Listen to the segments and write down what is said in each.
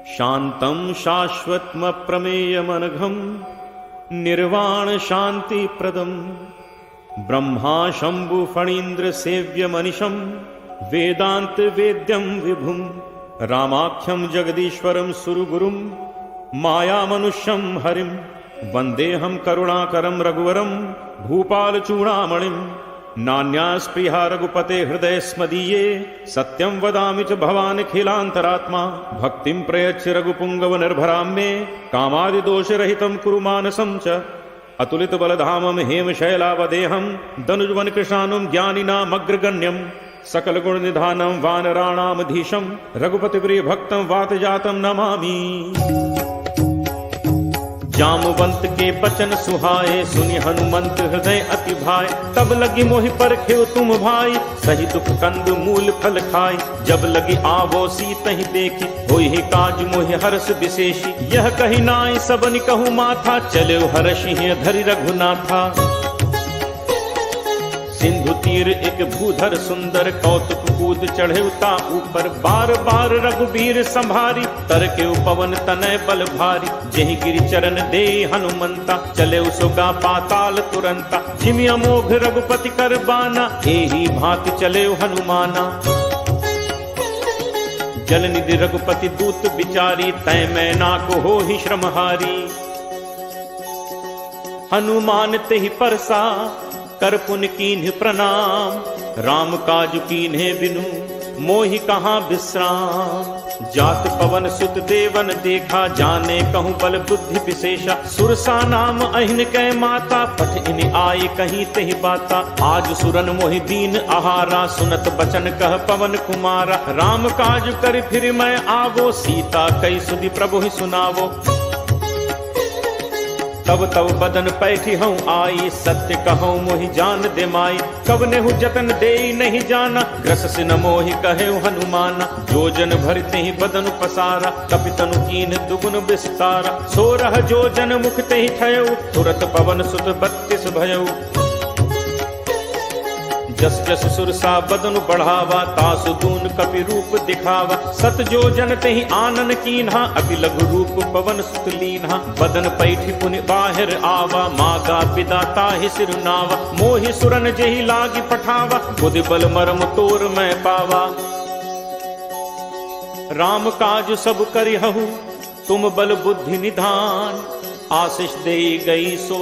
शांतं शाश्वतमप्रमेयमनघं निर्वाण शांति प्रदम ब्रह्मा शंभु फणीन्द्र सेव्य मनिशं वेदांत वेद्यं विभुं रामाख्यं जगदीश्वरं सुरगुरुं माया मनुष्यं हरिं वंदेहं करुणाकरं रघुवरं भूपाल चूड़ामणिं नान्यास्पृहा रघुपते हृदय स्मदीये सत्यं वदामि च भवान् खिलान्तरात्मा भक्तिं प्रयच्छ रघुपुंगव निर्भरां मे कामादिदोषरहितं कुरु मानसं च अतुलित बलधामं हेमशैलावदेहं दनुजवन कृशानुं ज्ञानिनामग्रगण्यं सकल गुण निधानं वानराणामधीशं रघुपति भक्तं वातजातं नमामि। जामवंत के बचन सुहाए सुनि हनुमंत हृदय अति भाए तब लगी मोहि परखेव तुम भाई सही दुख कंद मूल फल खाई जब लगी आवो सीतहि देखी होई ही काज मोहि हर्ष विशेषी यह कही नाई सबनि कहूँ माथा चले हर्षि धरि रघुनाथा सिंधु तीर एक भूधर सुंदर कौतुक कूद चढ़े उता ऊपर बार बार रघुबीर संभारी तर के पवन तनय बल भारी जहि गिरि चरण दे हनुमंता चले उसोगा पाताल तुरंता जिमि अमोघ रघुपति कर बाना एही भांति चले हनुमाना जल निधि रघुपति दूत बिचारी तय मैना को हो ही श्रमहारी हनुमान ते ही परसा कर पुन कीन्ह प्रणाम राम काज कीन्हे बिनु मोहि कहाँ विश्राम जात पवन सुत देवन देखा जाने कहूँ बल बुद्धि विशेषा सुरसा नाम अहिन कै माता पठ इन आए कहीं तेहि बाता आज सुरन मोहि दीन आहारा सुनत बचन कह पवन कुमारा राम काज कर फिर मैं आवो सीता कई सुधि प्रभु ही सुनावो तब तब बदन पैठी हूँ आई सत्य कहूँ मोहि जान दे माई कब नेहु जतन दे नहीं जाना ग्रस सिन मोहि कहे हनुमाना जोजन भरते ही बदन पसारा कपितनु कीन दुगुन विस्तारा 16 जोजन मुख ते ही ठयऊ तुरत पवन सुत 32 भयऊ जस जस सुरसा बदन बढ़ावा तासु दून कपि रूप दिखावा 7 जोजन ते ही आनन कीन्हा अति लघु रूप पवन सुत लीन्हा बदन पैठी पुनि बाहिर आवा मागा पिदाता ही सिरुनावा मोहि सुरन जेहि लागी पठावा बुद्धि बल मरम तोर मैं पावा राम काज सब करिहु तुम बल बुद्धि निधान आशीष दे गई सो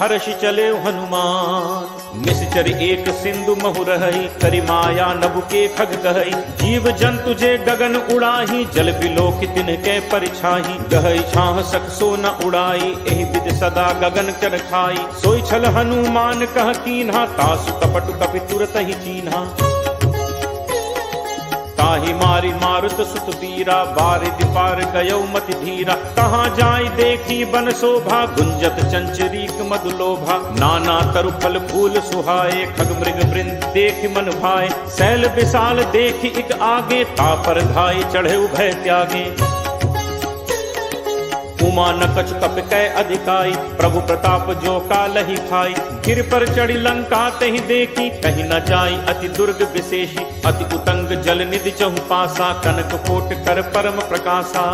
हर्ष चले हनुमान निश्चर एक सिंधु महु रही करि माया नभु के खग कहई जीव जंतु जे गगन उड़ाही जल बिलोक तिनके परिछाही गहई छाह सक सो न उड़ाई एहि विद सदा गगन कर खाई सोई छल हनुमान कह कीन्हा तासु कपटु कपि तुरत ही चीन्हा ताहि मारी मारुत सुत बीरा बारिधि पार गयो मति धीरा कहाँ जाय देखी बन शोभा गुंजत चंचरीक मधुलोभा नाना तरु फल फूल सुहाए खग मृग वृंद देख मन भाए शैल विशाल देखी एक आगे तापर धाई चढ़े भय त्यागे उमा नकच कप कै अधिकाई प्रभु प्रताप जो कालहि खाई गिर पर चढ़ी लंका तहि देखी कहीं न जाई अति दुर्ग विशेषी अति उतंग जल निधि चहु पासा कनक कोट कर परम प्रकाशा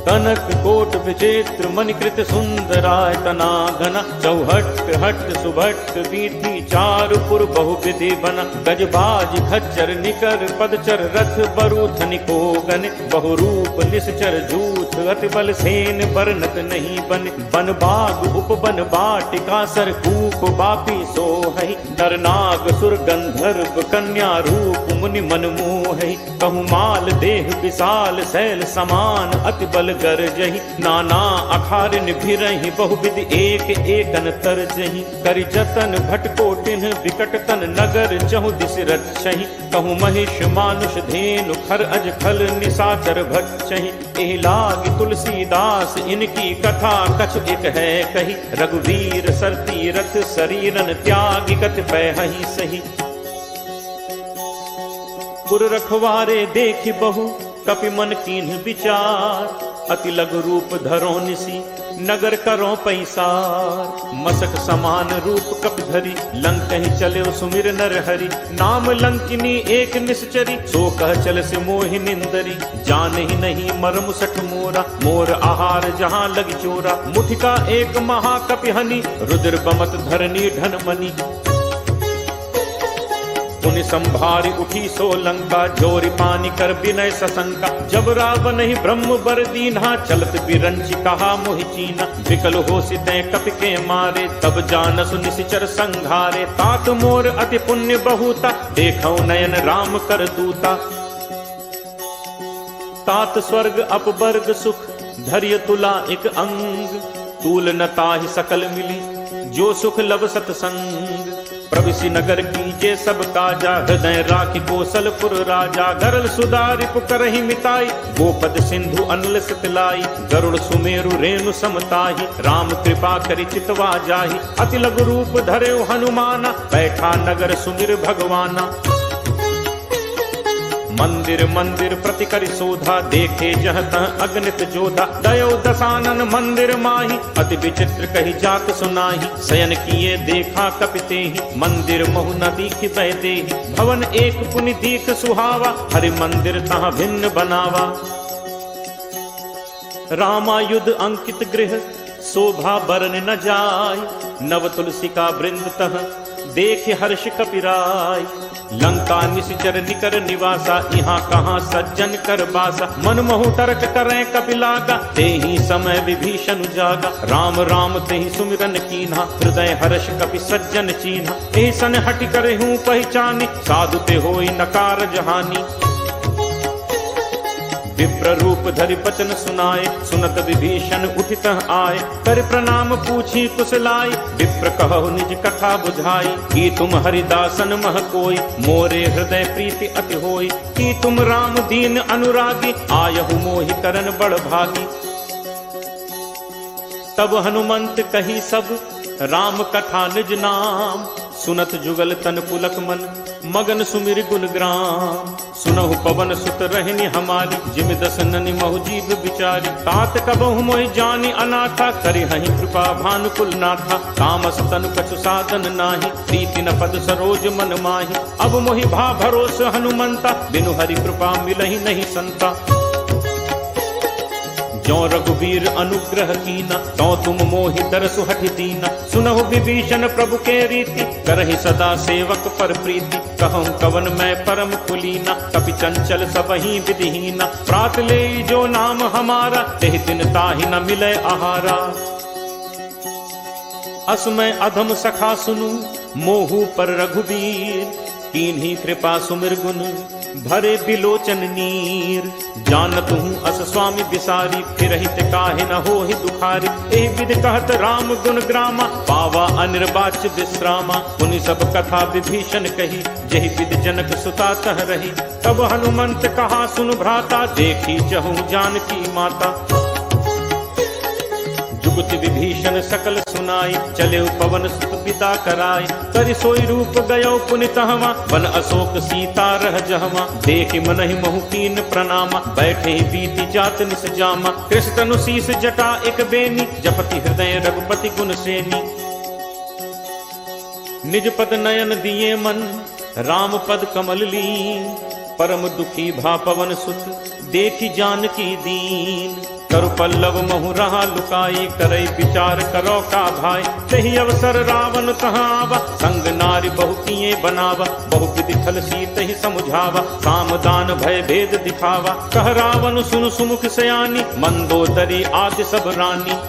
कनक कोट विचित्र मणिकृत सुंदराय तनाघन चौहट हट सुभट वीथि चारुपुर बहु विधि बन गजबाज खच्चर निकर पदचर रथ बरूथ निकोगन बहुरूप निश्चर जूथ अति बल सेन बरनत नहीं बन बन बाग उपबन बाटिका सर कूप बापी सोहई नरनाग सुर गंधर्व कन्या रूप मुनि मन मोहई कहु माल देह विशाल शैल समान अति बल गरजहि नाना अखारिन भिरहि बहुविध एक एकन तरजहि करि जतन भटकोटिन विकट तन नगर चहु दिस रक्षहि कहु महिष मानुष धेनु खर अज खल निशाचर भक्षहि एहि लागी तुलसीदास इनकी कथा कछ एक है कही रघुवीर सर तीरथ शरीरन त्यागी कथ पैहि सही पुर रखवारे देखि बहु कपि मन कीन्ह विचार अति लघु रूप धरो निसी नगर करो पैसार। मसक समान रूप कप धरी लंक ही चले सुमिर नर हरि। नाम लंकिनी एक निश्चरी सो कह चल से मोहि निंदरी। जान ही नहीं मरम सठ मोरा मोर आहार जहाँ लग चोरा। मुठिका एक महाकपिहनि रुद्र बमत धरनी धन मनी। पुनि संभारी उठी सो लंका जोरी पानी कर विनय सशंका। जब रावण ही ब्रह्म बर दीन्हा चलत बिरंच कहा मोहि चीना। विकल हो सितै कपि के मारे तब जानसु निशिचर संघारे। तात मोर अति पुण्य बहुता देखौ नयन राम कर दूता। तात स्वर्ग अपवर्ग सुख धैर्य तुला एक अंग। तूल न ताहि सकल मिली जो सुख लब सतसंग। प्रविशि नगर कीजे सब काजा हृदय राखि कौशलपुर राजा। गरल सुधारि पुकरहि मिताई गोपद सिंधु अनल सतलाई। गरुड़ सुमेरु रेणु समताहि राम कृपा करि चितवा जाहि। अति लघु रूप धर्यो हनुमाना बैठा नगर सुमिर भगवाना। मंदिर मंदिर प्रति करि शोधा देखे जह तह अगणित जोधा। दयो दसानन मंदिर माही अति विचित्र कही जात सुनाही। शयन किए देखा कपिते ही मंदिर महु न दीख बहते ही। भवन एक पुनि दीख सुहावा हरि मंदिर तहाँ भिन्न बनावा। रामायुध अंकित गृह शोभा बरन न जाय। नव तुलसी का वृंद तह देख हर्ष कपिराय। लंका निशिचर निकर निवासा यहाँ कहाँ सज्जन कर बासा। मन महु तर्क करें कपिलागा तेहि समय विभीषण जागा। राम राम तेहि सुमिरन कीन्हा हृदय हर्ष कपि सज्जन चीन्हा। एहि सन हटि करे हूँ पहचानी साधु ते होई नकार जहानी। विप्र रूप धरि बचन सुनाए सुनत विभीषण उठित आए। कर प्रणाम पूछी कुशलाई विप्र कहु निज कथा बुझाई। कि तुम हरिदासन मह कोई मोरे हृदय प्रीति अति होई। कि तुम राम दीन अनुरागी आयहु मोहि करन बड़ भागी। तब हनुमंत कही सब राम कथा निज नाम। सुनत जुगल तन पुलक मन मगन सुमिर गुण ग्राम। सुनहु पवन सुत रहनी हमारी जिमि दस ननि महु जीव बिचारी। तात कबहु मोहि जानी अनाथा करि हहि कृपा भानुकुल नाथा। तामस तनु कछु साधन नाही प्रीति न पद सरोज मन माही। अब मोहि भा भरोस हनुमंता बिनु हरि कृपा मिलहि नहीं संता। जो रघुवीर अनुग्रह कीना तो तुम मोहि दरसु हठि दीना। सुनहु विभीषण प्रभु के रीति करहि सदा सेवक पर प्रीति। कहूँ कवन मैं परम कुलीना कपि चंचल सबहि विधिहीना। प्रात ले जो नाम हमारा तेहि दिन ताहि न मिले आहारा। असमय अधम सखा सुनु मोहु पर रघुवीर। कीन्ही कृपा सुमिर गुण भरे बिलोचन नीर। जानत हूँ अस स्वामी बिसारी फिरहित काहे न होहि दुखारी। एहि विधि कहत राम गुण ग्रामा पावा अनिर्वाच्य विश्रामा। पुनि सब कथा विभीषण कही जहि विधि जनक सुता तह रही। तब हनुमंत कहा सुन भ्राता देखी चहु जानकी माता। जुगति विभीषण सकल सुनाई चले पवन सुत पिता कराई। करि सोई रूप गयो पुनि तहवा वन अशोक सीता रह जहवा। देखि मनहि महु कीन प्रणामा बैठे बीति जात निस जामा। कृष्ण तनु शीस जटा एक बेनी जपति हृदय रघुपति गुण सेनी। निज पद नयन दिए मन राम पद कमल लीन। परम दुखी भा पवन सुत देखि जानकी दीन। करु पल्लव महु रहा लुकाई करई विचार करो का भाई। तही अवसर रावण तहाँ आवा संग नारी बहु किए बनावा। बहु विधि छल सीत ही समुझावा साम दान भय भेद दिखावा। कह रावण सुन सुमुख सयानी मंदोदरी आदि सब रानी।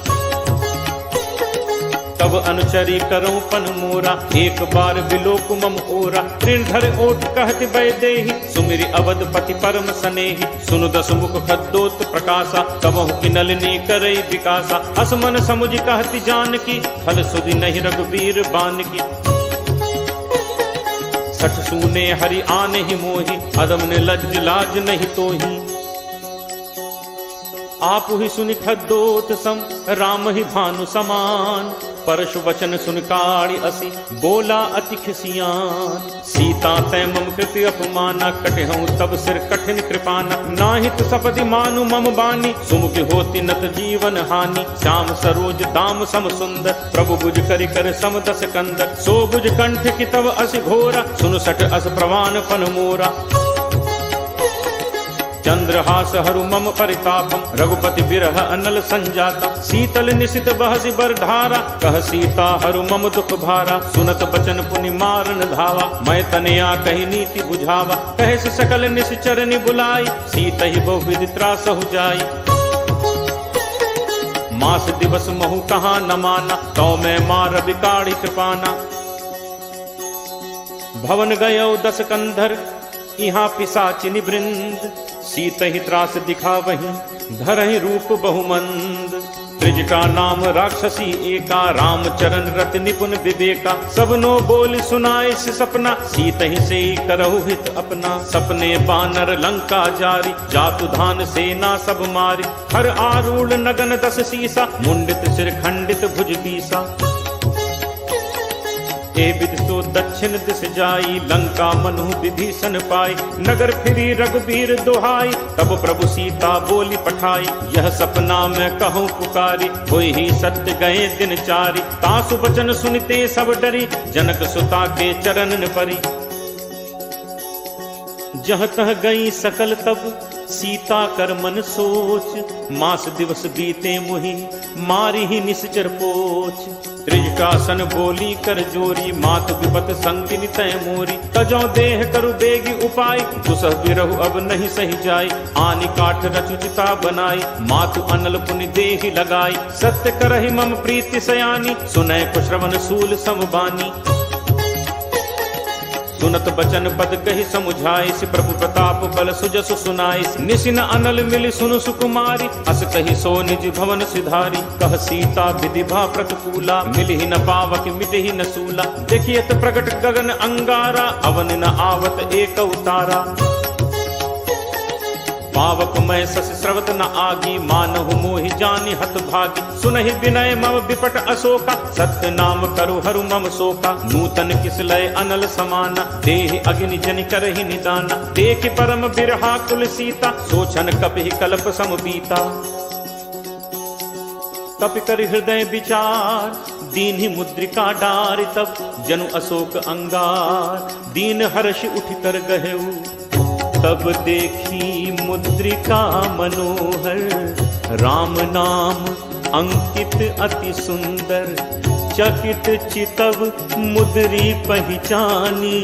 तब अनुचरी करो पन मोरा एक बार बिलोक मम ओरा। तृणधर ओट कहति वैदेही सुमिरि अवधपति परम सनेही। सुनु दस मुख खद्दोत प्रकाशा तबहु की नलिनी करई विकासा। असमन समुझ कहति जानकी फल सुधि नहीं रघुवीर बानकी। सठ सूने हरि आने ही मोही अदम ने लज्ज लाज नहीं तोही। आप ही सुनि खद्दोत सम राम ही भानु समान। परशु वचन सुन काढ़ी असी बोला अति खिसियान। सीता तै मम कृति अपमाना कटहूँ तब सिर कठिन कृपाना। नाहित सपदि मानु मम बानी सुमुख होती नत जीवन हानि। श्याम सरोज दाम सम सुंदर प्रभु बुझ करि कर सम दस कंदर। सो बुझ कंठ की तब अस घोरा सुन सठ अस प्रवान फन मोरा। चंद्रहास हरु मम परितापम रघुपति बिरह अनल संजाता। शीतल निशित बहसि बर धारा कह सीता हरु मम दुख भारा। सुनत बचन पुनि मारन धावा मैं तनया कही नीति बुझावा। कहे से सकल निश्चरनि बुलाई सीता ही बहु विधि त्रासहु जाई। मास दिवस महु कहाँ न माना तो मैं मार बिकाढ़ी कृपाना। भवन गयो दस कंधर यहाँ पिशाचिनि वृंद। सीत ही त्रास दिखा वहीं धरहि रूप बहुमंद। त्रिज का नाम राक्षसी एका रामचरण रत निपुण विवेका। सबनो बोल सुनाए से सपना सीत ही से करहु हित अपना। सपने बानर लंका जारी जातु धान सेना सब मारी। हर आरूढ़ नगन दस सीसा मुंडित सिर खंडित भुज बीसा। ए विधि तो दक्षिण दिस जाई लंका मनु विभीषण पाई। नगर फिरी रघुबीर दुहाई तब प्रभु सीता बोली पठाई। यह सपना मैं कहूँ पुकारी कोई ही सत्य गए दिन चारी। तासु बचन सुनते सब डरी जनक सुता के चरण परी। जह तह गई सकल तब सीता कर मन सोच। मास दिवस बीते मुहि मारी ही निश्चर पोच। त्रिजटासन बोली कर जोरी मात विपत संगिनी तय मोरी। तजौ देह करु बेगी उपाय दुसह बिरहु अब नहीं सही जाय। आनि काठ रचुचिता बनाई मातु अनल पुनि देहि लगाई। सत्य करहि मम प्रीति सयानी सुनय को श्रवण सूल समबानी। सुनत बचन पद कहि समुझाइस प्रभु प्रताप बल सुजसु सुनाइस। निशिन अनल मिलि सुनु सुकुमारी अस कहि सो निज भवन सिधारी। कह सीता विधि भा प्रतिकूला मिलहि न पावक मिटहि न सूला। देखियत प्रगट गगन अंगारा अवन न आवत एक उतारा। पावक मैं सस स्रवत न आगी मानहु मोहि जानि हत भागी। सुनहि विनय मम विपट अशोका सत्य नाम करु हरु मम शोका। नूतन किसलय अनल समाना देहि अग्नि जनि करहि निदाना। देखि परम बिरहा कुल सीता सोचन कपिहि कल्प सम बीता। कपि करि हृदय विचार दीन्हि मुद्रिका डारि तब। जनु अशोक अंगार दीन हर्ष उठ कर गहेऊ। तब देखी मुद्रिका मनोहर राम नाम अंकित अति सुंदर। चकित चितव मुद्री पहचानी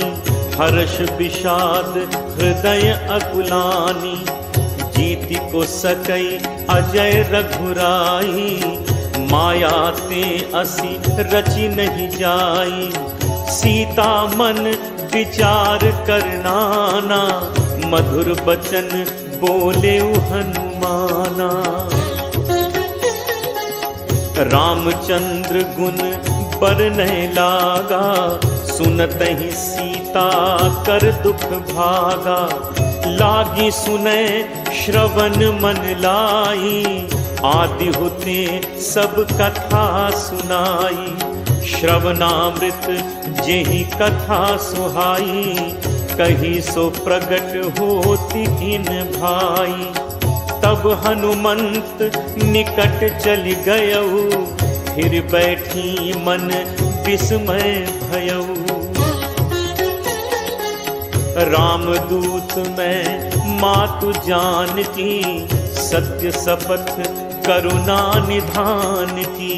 हर्ष विषाद हृदय अकुलानी। जीति को सकई अजय रघुराई माया ते असी रचि नहीं जाई। सीता मन विचार करनाना मधुर बचन बोले हनुमाना। रामचंद्र गुण बरनय लागा सुनत ही सीता कर दुख भागा। लागी सुनय श्रवण मन लाई आदि होते सब कथा सुनाई। श्रवणामृत जेहि कथा सुहाई कही सो प्रगट होती इन भाई। तब हनुमंत निकट चल गयऊ फिर बैठी मन विस्मय भयऊ। रामदूत मैं मातु जानकी सत्य शपथ करुणा निधान की।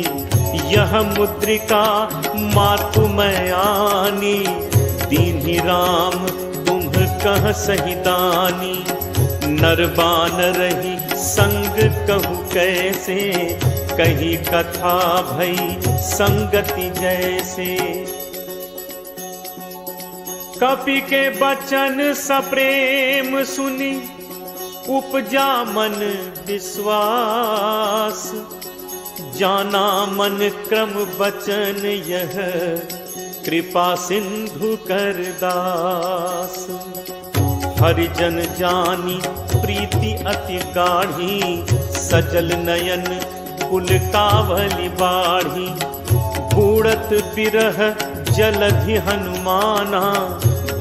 यह मुद्रिका मातु मैं आनी दीन्हि राम तुम कह सही दानी। नरबान रही संग कहु कैसे कही कथा भई संगति जैसे। कपि के बचन सप्रेम सुनी उपजा मन विश्वास। जाना मन क्रम बचन यह कृपा सिंधु कर दास। हरिजन जानी प्रीति अति गाढ़ी, सजल नयन कुल कावली बाढ़ी। बूढ़त बिरह जलधि हनुमाना,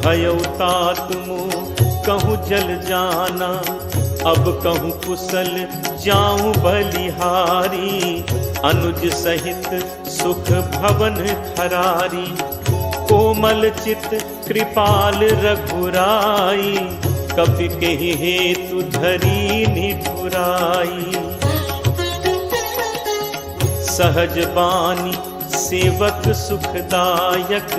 भयउ तात मोह कहूँ जल जाना। अब कहूँ कुशल जाऊं बलिहारी, अनुज सहित सुख भवन खरारी। कोमल चित कृपाल रघुराई, कपि केहि हेतु धरी निठुराई। सहज बानी सेवक सुखदायक,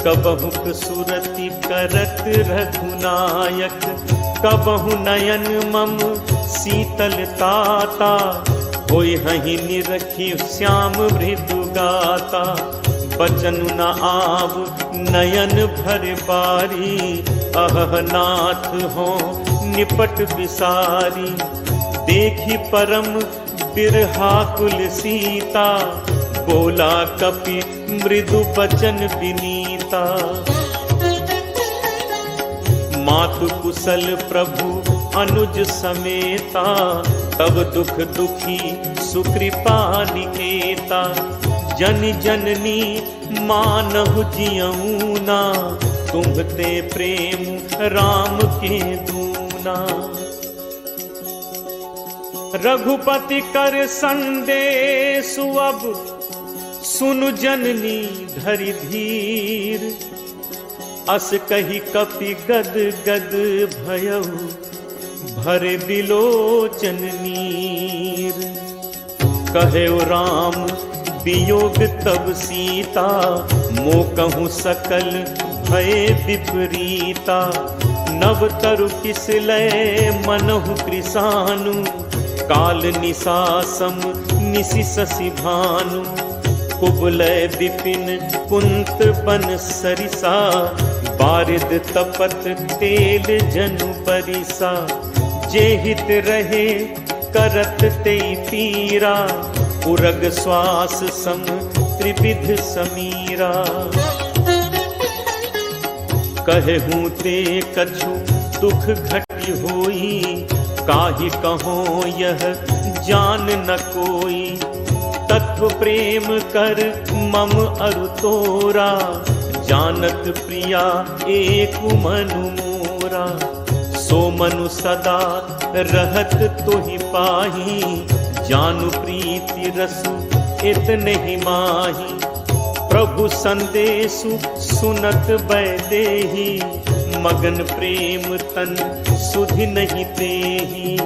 कबहुक सुरति करत रघुनायक। कबहु नयन मम शीतल ताता, होय हहि निरखी श्याम मृदु गाता। बचन न आव नयन भर बारी, अह नाथ हो निपट विसारी। देखी परम बिरहा कुल सीता, बोला कपि मृदु बचन विनीता। मातु कुशल प्रभु अनुज समेता, तब दुख दुखी सुकृपा निकेता। जन जननी मानहु जियऊना, तुम्हते प्रेम राम के दूना। रघुपति कर संदेशु अब, सुनु जननी धरि धीर। अस कही कपि गद गद भयउ, भरे बिलोचन नीर। कहेउ राम वियोग तब सीता, मोकहु सकल भय विपरीता। नव तरु किस लय मनहु कृसानु, काल निसासम निसि शशि भानु। कुबलय विपिन कुंत बन सरिसा, बारिद तपत तेल जनु बरिसा। जे हित रहे करत ते पीरा, उरग श्वास सम त्रिविध समीरा। कहूँ ते कछु दुख घटी होई, काहि कहो यह जान न कोई। तत्व प्रेम कर मम अरु तोरा, जानत प्रिया एक मनु मोरा। सो मनु सदा रहत तोहि पाही, जानु प्रीति रसु इतने ही माही। प्रभु संदेशु सुनत बैदेही, मगन प्रेम तन सुधि नहीं तेही।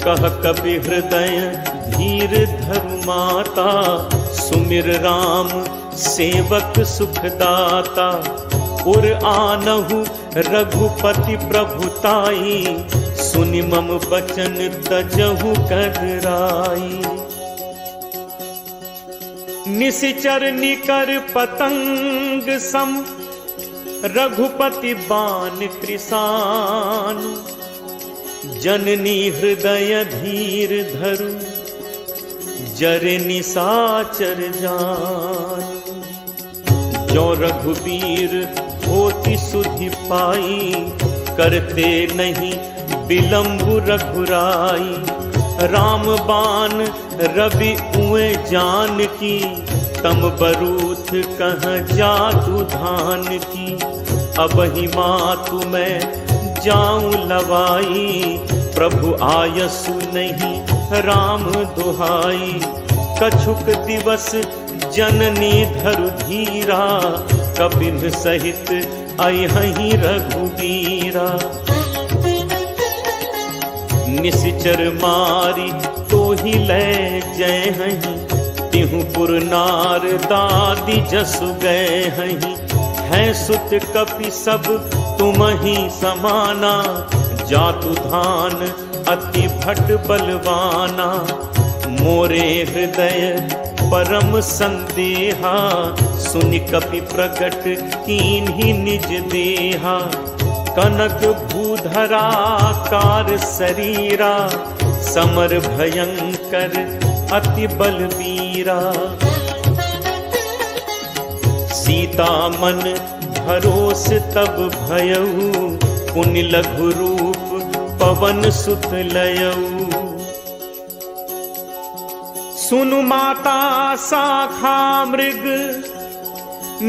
कह कपि हृदय धीर धरु माता, सुमिर राम सेवक सुखदाता। उर आनहु रघुपति प्रभुताई, सुनि मम बचन तजहु कदराई। निशिचर निकर पतंग सम, रघुपति बान कृसान। जननी हृदय धीर धरु, जरे निशाचर जान। जो रघुबीर होति सुधि पाई, करते नहीं विलंब रघुराई। राम बाण रवि उए जान की, तम बरूथ कह जातु धान की। अब ही मातु मैं जाऊं लवाई, प्रभु आयसु नहीं राम दुहाई। कछुक दिवस जननी धरु धीरा, कपिन सहित अयहि रघुबीरा। निशिचर मारी तो ही ले जय हहीं, तिहु पुर नार दादी जसु गए हहीं। है सुत कपि सब तुम ही समाना, जातु धान अति भट बलवाना। मोरे हृदय परम संदेहा, सुनि कपि प्रगट कीन्ही निज देहा। कनक भूधराकार शरीरा, समर भयंकर अति बलवीरा। सीता मन भरोस तब भयऊ, पुनि लघु रूप पवन सुत लयऊ। सुनु माता शाखा मृग,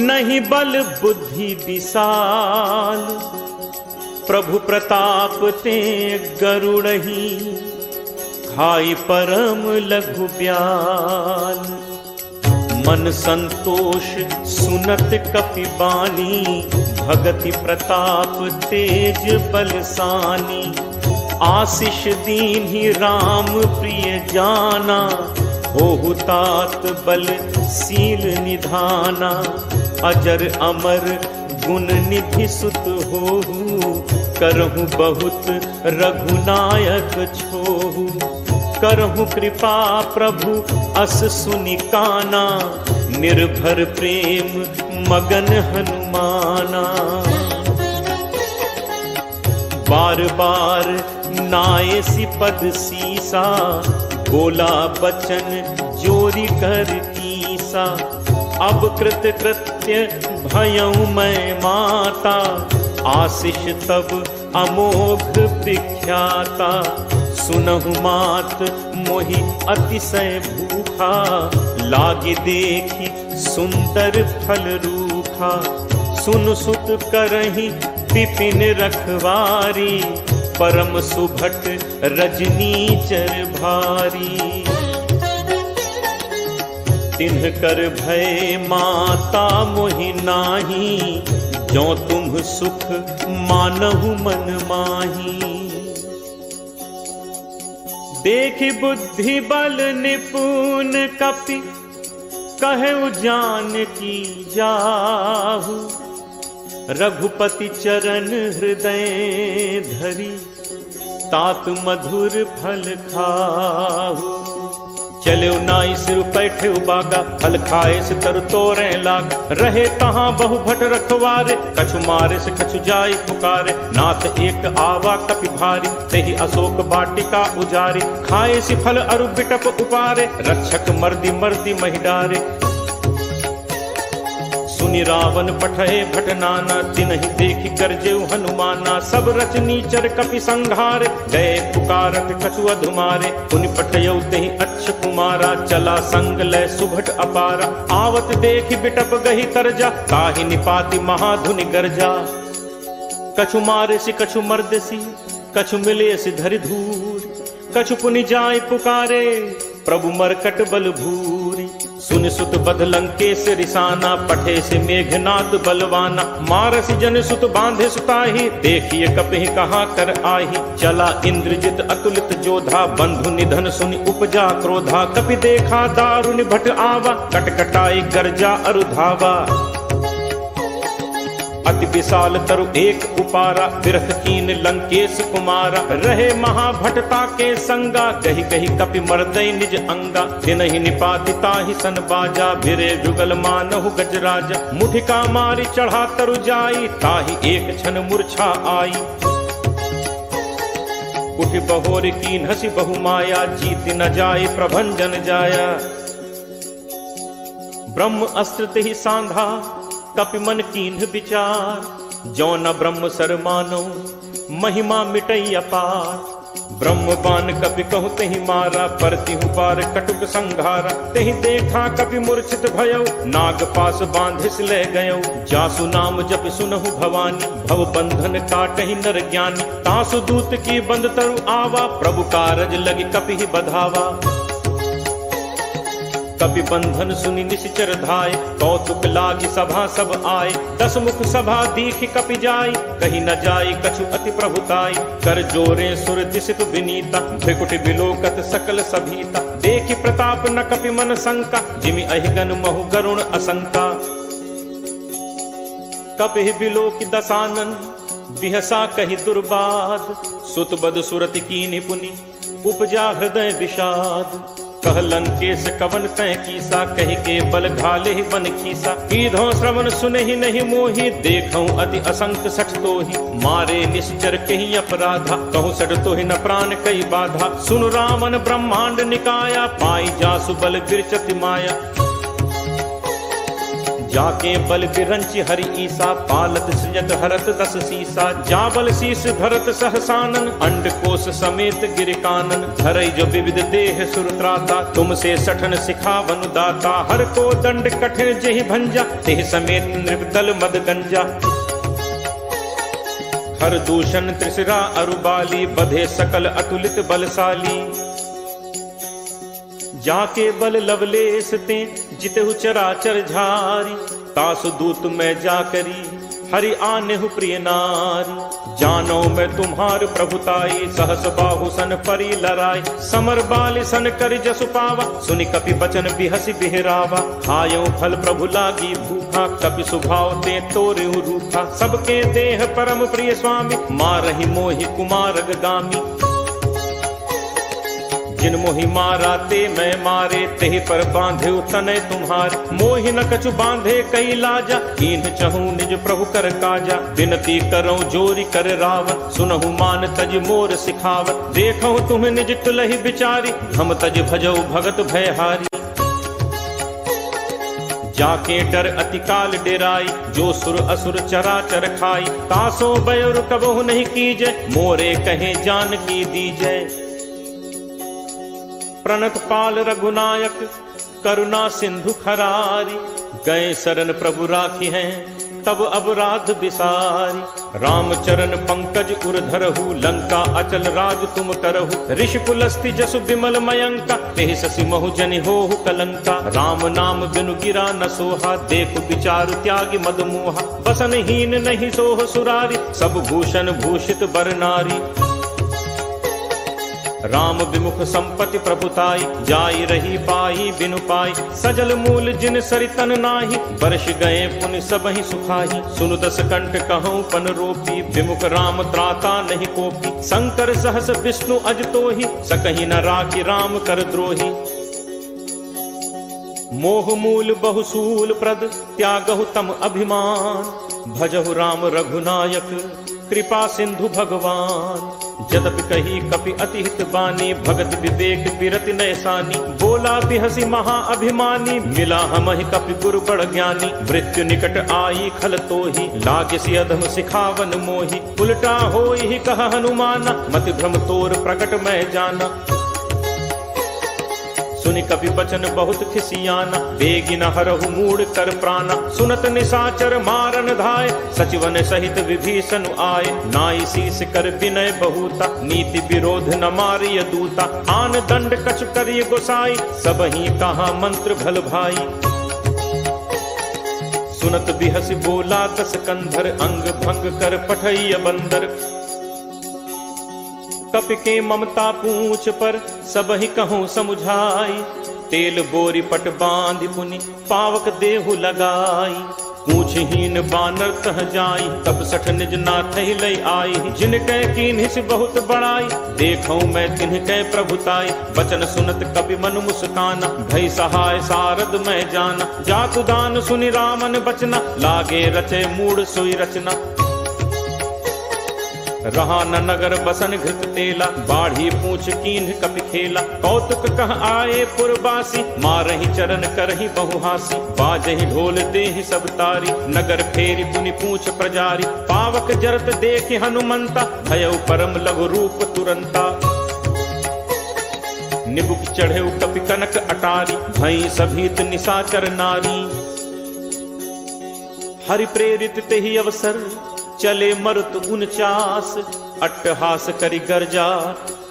नहीं बल बुद्धि विशाल, प्रभु प्रताप ते गरुड़ही, खाई परम लघु ब्याल। मन संतोष सुनत कपि बानी, भगति प्रताप तेज बलसानी। आशीष दीन्हि राम प्रिय जाना, होहु तात बल सील निधाना। अजर अमर गुण निधि सुत होहु, करहु बहुत रघुनायक छोहु। करहु कृपा प्रभु अस सुनि काना, निर्भर प्रेम मगन हनुमाना। बार बार नायसी पद सीसा, बोला बचन जोरी कर कीसा। अब कृत कृत्य भयऊ मैं माता, आशीष तब अमोघ विख्याता। सुनहु मात मोहि अतिशय भूखा, लागी देखी सुंदर फल रूखा। सुन सुत करहि विपिन रखवारी, परम सुभट रजनीचर भारी। तिन्ह कर भय माता मोहि नाही, जो तुम सुख मानहु मन माही। देखि बुद्धि बल निपुण कपि, कहु जानकी जाहु। रघुपति चरण हृदय धरी, तात मधुर फल खाहु। चले नाई सिर बैठे बागा, फल खाए से तरु तोरे लाग। रहे तहाँ बहु भट रखवारे, कछु मारे से कछु जाई पुकारे। नाथ एक आवा कपि भारी, तेहि अशोक वाटिका उजारी। खाए से फल अरु बिटप उपारे, रक्षक मर्दी मर्दी महि डारे। सुनि रावण पठे भट नाना, तिन्हि देखि करजेउ हनुमाना। सब रचनीचर कपि संघार, गए पुकारत कछु अधुमारे। पुनि पठयउ तेहि अच्छ कुमारा, चला संग लय सुभट अपारा। आवत देखि बिटप गही तरजा, ताहि निपाति महाधुनि गर्जा। कछु मारे सि कछु मर्दसी, कछु मिले सि धरि धूर। कछु पुनि जाय पुकारे, प्रभु मरकट बल भूरी। सुन सुत बध लंकेश रिसाना, पठे से मेघनाद बलवाना। मारस जन सुत बांधे सुताही, देखिए कपहि कहाँ कर आही। चला इंद्रजित अतुलित जोधा, बंधु निधन सुनि उपजा क्रोधा। कपि देखा दारुनि भट आवा, कटकटाई गर्जा अरुधावा। अति विशाल तरु एक उपारा, बिरथ कीन लंकेश कुमारा। रहे महाभटता के संगा, कही कही कपि मर्दय निज अंगा। तिनहि निपाति ताहि सन बाजा, बिरे जुगल मानहु गजराजा। मुठिका मारी चढ़ा तरु जाई, ताहि एक क्षण मूर्छा आई। उठि बहोर कीन हसी बहु माया, जीति न जाय प्रभंजन जाया। ब्रह्म अस्त्र तेहि सांधा, कपि मन कीन्ह विचार। जो न ब्रह्म सर मानो, महिमा मिटई अपार। ब्रह्म बान कपि कहु तेहि मारा, परतिहु पार कटुक संघारा। तेहि देखा कपि मूर्छित भयउ, नाग पास बांधिस ले गयउ। जासु नाम जप सुनहु भवानी, भव बंधन काटहि नर ज्ञानी। तासु दूत की बंद तरु आवा, प्रभु कारज लगी कपि बधावा। कपि बंधन सुनि निश्चर धाय, कौतुक लागी सभा सब आए। दस मुख सभा दीखि कपि जाई, कही न जाई कछु अति प्रभुताई। कर जोरे सुर दिसित विनीता, भृकुटि बिलोकत सकल सभीता। देखि प्रताप न कपि मन शंका, जिमि अहिगन महु गरुण असंका। कपि बिलोकि दसानन, बिहसा कहि दुर्बाद। सुत बद सुरति कीन्हि पुनि, उपजा हृदय विषाद। कह लंकेश कवन तय कीसा, कहि के बल घाले ही बन खीसा। कीधो श्रवण सुनहि नहीं मोहि, देखऊं अति असंख्य सठ तोहि। मारे निश्चर कहि अपराधा, कहूँ सठ तोहि न प्राण कई बाधा। सुन रावण ब्रह्मांड निकाया, पाई जासु बल बिरचति माया। जाके बल बिरंच हरि ईसा, पालत सृजत हरत दस सीसा। जाबल शीस धरत सहसानन, अंड कोश समेत गिर कानन। धरई जो विविध देह सुरत्राता, तुमसे सठन सिखावन दाता। हर को दंड कठिन जेहि भंजा, तेह समेत नृपदल मद गंजा। हर दूषण त्रिशिरा अरुबाली, बधे सकल अतुलित बलशाली। जाके बल लवलेस ते, जितहु चराचर झारी। तासु दूत मैं जाकरी, हरि आनेहु प्रिय नारी। जानो मैं तुम्हार प्रभुताई, सहस बाहु सन परी लराई। समर बाल सन कर जसु पावा, सुनि कपि बचन बिहसि बिहरावा। खायो फल प्रभु लागी भूखा, कपि सुभाव ते तोरेहु रूखा। सबके देह परम प्रिय स्वामी, मारहि मोहि कुमारग गामी। जिन मोहि मारा ते मैं मारे, तेहि पर बांधे तनय तुम्हारे। मोहि न कछु बांधे कई लाजा, कीन्ह चहूँ निज प्रभु कर काजा। विनती करऊँ जोरी कर रावत, सुनहु मान तज मोर सिखावत। देखहु तुम निज तुलहि बिचारी, हम तज भजऊ भगत भयहारी। जाके डर अति काल डेराई, जो सुर असुर चराचर खाई। तासो बयुर कबहु नहीं कीजय, मोरे कहे जान की दीजय। प्रणत पाल रघुनायक, करुणा सिंधु खरारी। गए शरण प्रभु राखी हैं, तब अपराध बिसारी। राम चरण पंकज उर धरहु, लंका अचल राज तुम करहु। ऋषि पुलस्ति जसु विमल मयंका, तेहि शशि महु जनि होहु कलंका। राम नाम बिनु गिरा न सोहा, देखु विचारु त्यागी मद मोहा। बसन हीन नहीं सोह सुरारी, सब भूषण भूषित बर नारी। राम विमुख संपत्ति प्रभुताई, जाई रही पाई बिनु पाई। सजल मूल जिन सरितन नाही, वर्ष गए पुनि सबहि सुखाही। सुनु दस कंठ कहूँ पन रोपी, विमुख राम त्राता नहीं कोपी। शंकर सहस विष्णु अज तोहि, सकहि न राखी राम कर द्रोही। मोह मूल बहुसूल प्रद, त्यागहु तम अभिमान। भजहु राम रघुनायक, कृपा सिंधु भगवान। जदपि कही कपि अति हित बानी, भगत विवेक बिरति नयसानी। बोला बिहसी महा अभिमानी, मिला हमहि कपि गुरु बड़ ज्ञानी। मृत्यु निकट आई खल तोहि, लागे सि अधम सिखावन मोहि। उल्टा होई ही कह हनुमाना, मति भ्रम तोर प्रकट मैं जाना। सुनि कपि बचन बहुत खिसियाना, बेगी न हरहु मूढ़ कर प्राणा। सुनत निशाचर मारन धाय, सचिवन सहित विभीषण आए। नाई शीस कर विनय बहुता, नीति विरोध न मारिय दूता। आन दंड कछु करिय गोसाई, सबहि कहा मंत्र भल भाई। सुनत बिहस बोला दस कंधर, अंग भंग कर पठैय बंदर। कपि के ममता पूछ पर, सबहि कहूँ समुझाई। तेल बोरी पट बांधि पुनि, पावक देहु लगाई। पूछहीन बानर तह जाई, तब सठ निज नाथहि लई आई। जिनकै कीन्हिस बहुत बड़ाई, देखऊँ मैं तिनकै प्रभुताई। बचन सुनत कपि मनु मुस्काना, भई सहाय सारद मैं जाना। जातु दान सुनि रामन बचना, लागे रचे मूढ़ सोई रचना। रहा न नगर बसन घृत तेला, बाढ़ी पूछ कीन्ह कपि खेला। कौतुक कह आए पुरबासी, मारहि चरण करहि बहुहासी। बाजहि ढोल देहि सब तारी, नगर फेरी पुनि पूछ प्रजारी। पावक जरत देखि हनुमंता, भयउ परम लघु रूप तुरंता। निबुक चढ़ेउ कपि कनक अटारी, भई सभीत निशाचर नारी। हरि प्रेरित तेहि अवसर, चले मरुत 49। अट्टहास करि गर्जा,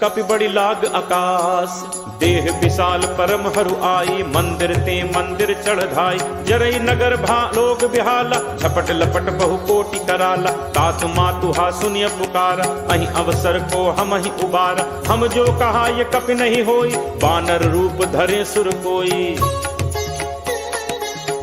कपि बड़ी लाग आकाश। देह विशाल परम हरु आई, मंदिर ते मंदिर चढ़ धाई। जरई नगर लोग बिहाला, झपट लपट बहु कोटि कराला। तात मातुहा सुनिय पुकारा, अहि अवसर को हम ही उबारा। हम जो कहा ये कपि नहीं होई, बानर रूप धरे सुर कोई।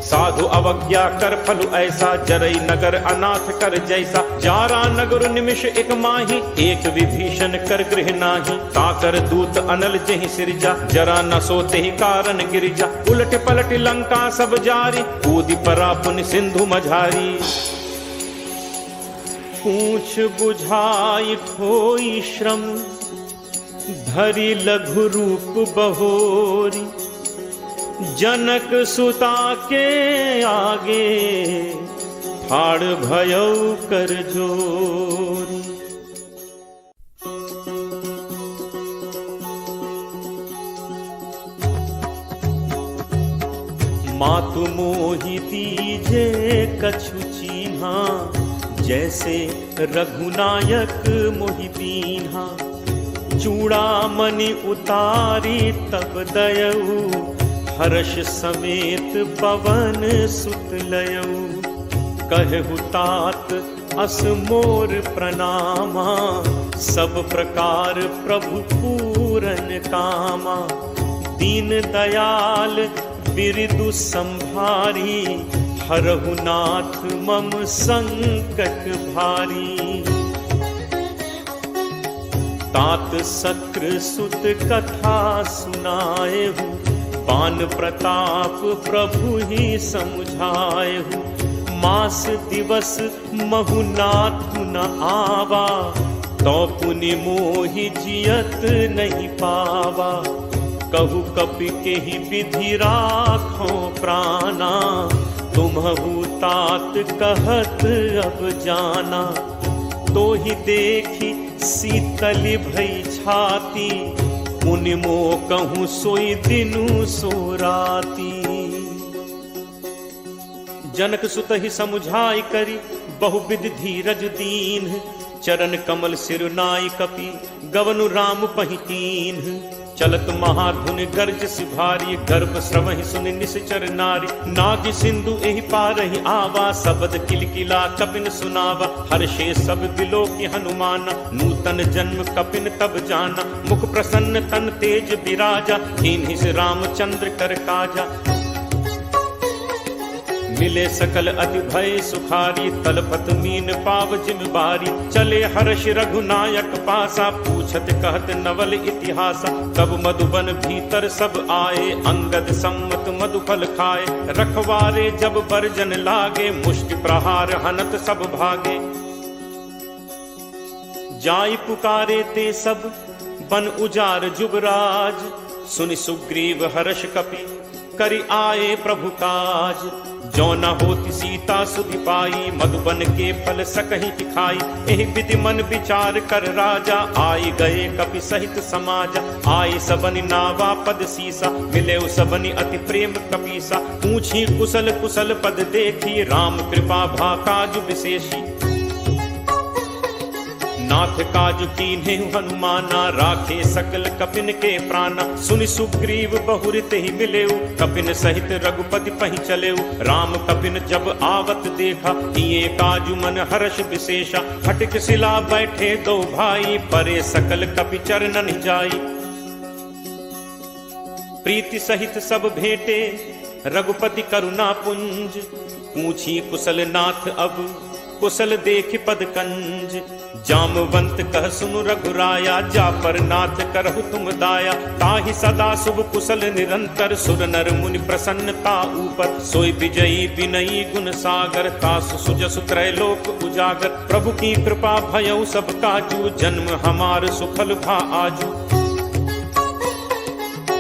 साधु अवज्ञा कर फलु ऐसा, जरई नगर अनाथ कर जैसा। जारा नगर निमिष एक माही, एक विभीषण कर गृह नाही। ताकर दूत अनल जहि सिरजा, जरा न सोते ही कारण गिरिजा। उलट पलट लंका सब जारी, कूदि परा पुनि सिंधु मझारी। पूछ बुझाई खोई श्रम, धरि लघु रूप बहोरी। जनक सुता के आगे ठाड़ भयौ कर जोरी। मातु मोहि दीजे कछु चीन्हा, जैसे रघुनायक मोहि दीन्हा। चूड़ामणि उतारी तब दयऊ, हर्ष समेत पवन सुत लयऊ। कहु तात अस मोर प्रणामा, सब प्रकार प्रभु पूरन कामा। दीन दयाल बिरदु संभारी, हरहु नाथ मम संकट भारी। तात सक्र सुत कथा सुनाएहु, पान प्रताप प्रभु ही समुझाएहु। मास दिवस महु नाथ न आवा, तो पुनि मोहि जियत नहीं पावा। कहु कपि के ही विधि राखो प्राणा, तुम्हु तात कहत अब जाना। तो ही देखी शीतल भई छाती, मुनि मो कहूँ सोई दिनु सो राती। जनक सुत ही समुझाई करी, बहुविध धीरज दीन। चरण कमल सिर नाई कपि, गवनु राम पहितीन। चलत महाधुन गर्ज सिभारी, गर्भ श्रवहि सुनि निश्चर नारी। नाग सिंधु एहि पारहि आवा, शब्द किलकिला कपिन सुनावा। हर्षे सब बिलोकि हनुमाना, नूतन जन्म कपिन तब जाना। मुख प्रसन्न तन तेज विराजा, दीन्हि से रामचंद्र कर काजा। मिले सकल अति भय सुखारी, तलपत मीन पाव जिम बारी। चले हर्ष रघुनायक पासा, पूछत कहत नवल इतिहासा। तब मधुबन भीतर सब आए, अंगद सम्मत मधुफल खाए। रखवारे जब बरजन लागे, मुष्टि प्रहार हनत सब भागे। जाई पुकारे ते सब बन उजार जुगराज। सुनि सुग्रीव हर्ष कपि, करि आए प्रभु काज। जो न होती सीता सुधि पाई, मधुबन के फल सकहि दिखाई। एहि विधि मन विचार कर राजा, आई गए कपि सहित समाजा। आई सबनि नावा पद सीसा, मिले सबनि अति प्रेम कपीसा। पूछी कुशल कुशल पद देखी, राम कृपा भा काज विशेषी। नाथ काज कीन्हे हनुमाना, राखे सकल कपिन के प्राणा। सुनि सुग्रीव बहुरित ही मिलेउ, कपिन सहित रघुपति पहि चलेउ। राम कपिन जब आवत देखा, किए काजु मन हर्ष विशेषा। फटिक शिला बैठे दो भाई, परे सकल कपि चरणन जाई। प्रीति सहित सब भेंटे, रघुपति करुणा पुंज। पूछी कुशल नाथ अब, कुशल देख पद कंज। जामवंत कह सुनु रघुराया, जा पर नाथ करहु तुम दाया। ताहि सदा शुभ कुशल निरंतर, सुर नर मुनि प्रसन्नता ऊपर। सोई विजयी विनयी गुण सागर, तासु सुजसु त्रैलोक उजागर। प्रभु की कृपा भयउ सब काजू, जन्म हमार सुखल भा आजू।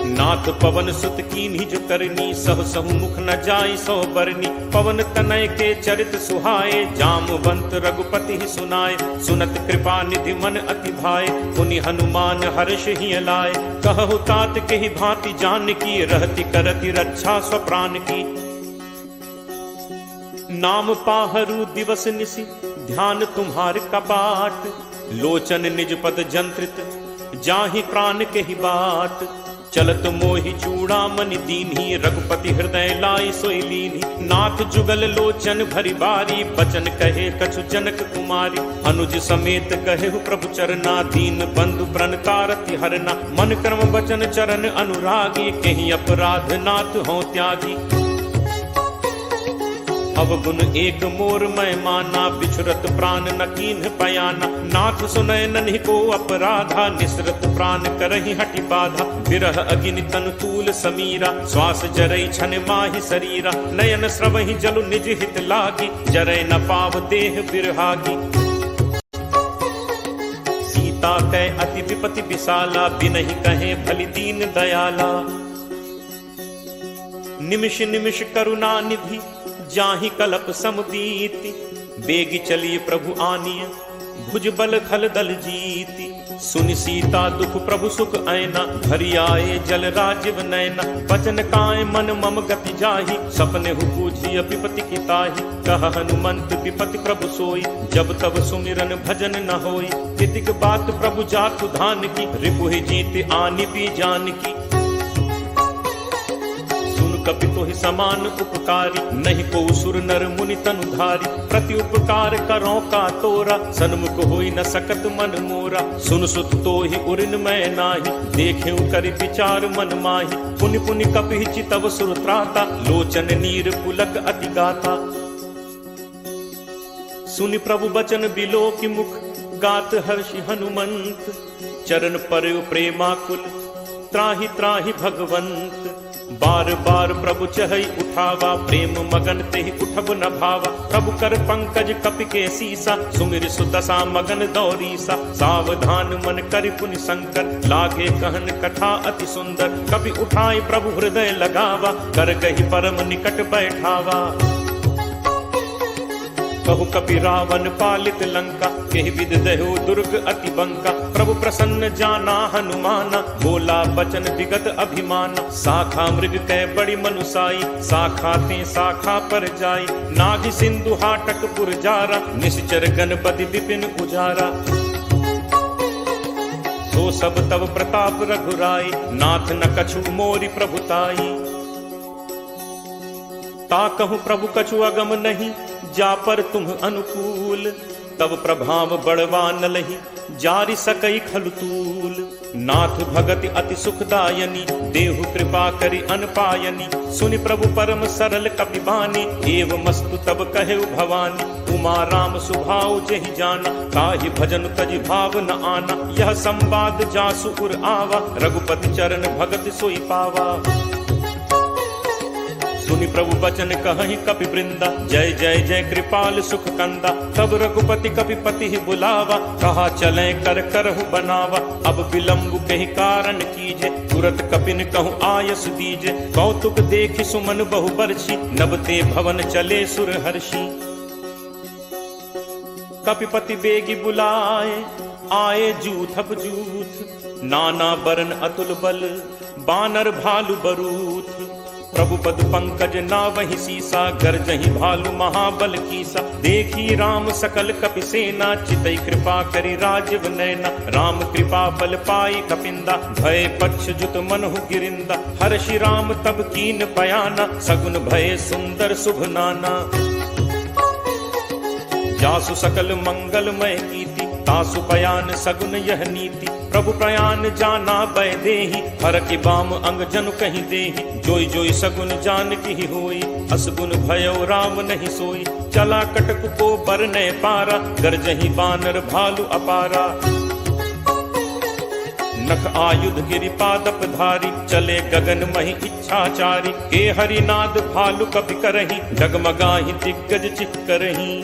नाथ पवन सुत कीन्ही जो करनी, सह सहु मुख न जाई सो बरनी। पवन तनय के चरित सुहाए, जामवंत रघुपति ही सुनाए। सुनत कृपा निधि मन अति भाए, पुनि हनुमान हर्ष ही लाए। कहु तात के ही भांति जान की, रहति करति रक्षा स्वप्राण की। नाम पाहरू दिवस निशि, ध्यान तुम्हार कपाट। लोचन निज पद जंत्रित, जाहि प्राण के ही बाट। चलत मोहि चूड़ामणि दीन्ही, रघुपति हृदय लाई सोई लीन्ही। नाथ जुगल लोचन भरी बारी, बचन कहे कछु जनक कुमारी। अनुज समेत कहेहु प्रभु चरना, दीन बंधु प्रण तारति हरना। मन कर्म बचन चरण अनुरागी, केहि अपराध नाथ हो त्यागी। अवगुण एक मोर मैं माना, बिछुरत प्राण न कीन्ह पयाना। नाथ सुनय नन्हि को अपराधा, निसरत प्राण करहि हटि बाधा। विरह अगिनि तन तूल समीरा, श्वास जरई छन माहि शरीरा। नयन स्रवहि जलु निज हित लागी, जरै न पाव देह बिरहागी। सीता कै अति विपति विशाला, बिनहि कहे भलि दीन दयाला। निमिष निमिष करुणा निधि जाहि कलप समबीति, बेगी चलिए प्रभु आनिय भुज बल खल दल जीति। सुनि सीता दुख प्रभु सुख ऐना, हरि आए जल राजीव नैना। बचन काय मन मम गति जाहि, सपने हु बूझिय विपति की ताहि। कह हनुमंत विपति प्रभु सोई, जब तब सुमिरन भजन न होई। तितिक बात प्रभु जातु धान की, रिपुहि जीत आनि भी जान की। कपि तोहि समान उपकारी, नहीं को सुर नर मुनि तनुधारी। प्रति उपकार करो का तोरा, सन्मुख होई न सकत मन मोरा। सुन सुत तोहि उरिन मैं नाही, देखेउ करि विचार मन माही। पुनि पुनि कपि चितव सुर त्राता, लोचन नीर पुलक अति गाता। सुनि प्रभु बचन बिलो की मुख, गात हर्षि हनुमंत। चरण परयो प्रेमाकुल, त्राहि त्राहि भगवंत। बार बार प्रभु चहई उठावा, प्रेम मगन तेहि उठब न भावा। प्रभु कर पंकज कपि के सीसा, सुमिर सुदशा मगन दौरीसा। सावधान मन करि पुनि शंकर, लागे कहन कथा अति सुंदर। कपि उठाई प्रभु हृदय लगावा, कर गहि परम निकट बैठावा। कहु कपि रावण पालित लंका, केहि विद दह्यो दुर्ग अति बंका। प्रभु प्रसन्न जाना हनुमाना, बोला बचन विगत अभिमाना। शाखा मृग कै बड़ी मनुसाई, शाखा ते शाखा पर जाई। नाभि सिंधु हाटक पुर जारा, निश्चर गणपति विपिन उजारा। सो सब तब प्रताप रघुराई, नाथ न कछु मोरि प्रभुताई। ताकहु प्रभु कछु अगम नहीं, जा पर तुम अनुकूल। तब प्रभाव बड़वा न लही, जारि सकई खलुतूल। नाथ भगति अति सुखदायनी, देहु कृपा करि अनपायनी। सुनि प्रभु परम सरल कपि बानी, एव मस्तु तब कहेउ भवानी। उमा राम सुभाउ जेहि जाना, ताहि भजन तजि भाव न आना। यह संवाद जासु उर आवा, रघुपति चरण भगत सोई पावा। सुनि प्रभु बचन कहहि कपि वृंदा, जय जय जय कृपाल सुख कंदा। तब रघुपति कपि पति बुलावा, कहा चले कर करहु बनावा। अब विलंब कहि कारण कीजे, तुरत कपिन कहु आयस दीजे। कौतुक देखि सुमन बहु बरछी, नबते भवन चले सुर हर्षि। कपिपति बेगी बुलाए, आए जूथप जूथ। नाना बरन अतुल बल, बानर भालु बरूथ। प्रभु पद पंकज नावहि सीसा, गरजहि भालु महाबल कीसा। देखी राम सकल कपि सेना, चितई कृपा करि राजीव नैना। राम कृपा बल पाई कपिंदा, भय पक्ष जुत मनहु गिरिंदा। हर्षि राम तब कीन पयाना, सगुन भय सुंदर शुभ नाना। जासु सकल मंगलमय कीति, तासु पयान सगुन यह नीति। प्रभु प्रयान जाना बै देहि, हर के बाम अंग जनु कहीं देहि। जोई जोई सगुन जान की होई, असगुन भयो राम नहीं सोई। चला कटक को बरने पारा, गरजहि बानर भालु अपारा। नख आयुध गिरि पादप धारी, चले गगन महि इच्छाचारी। के हरिनाद भालु कपि करहि, डगमगाहि दिग्गज चिक्करहि।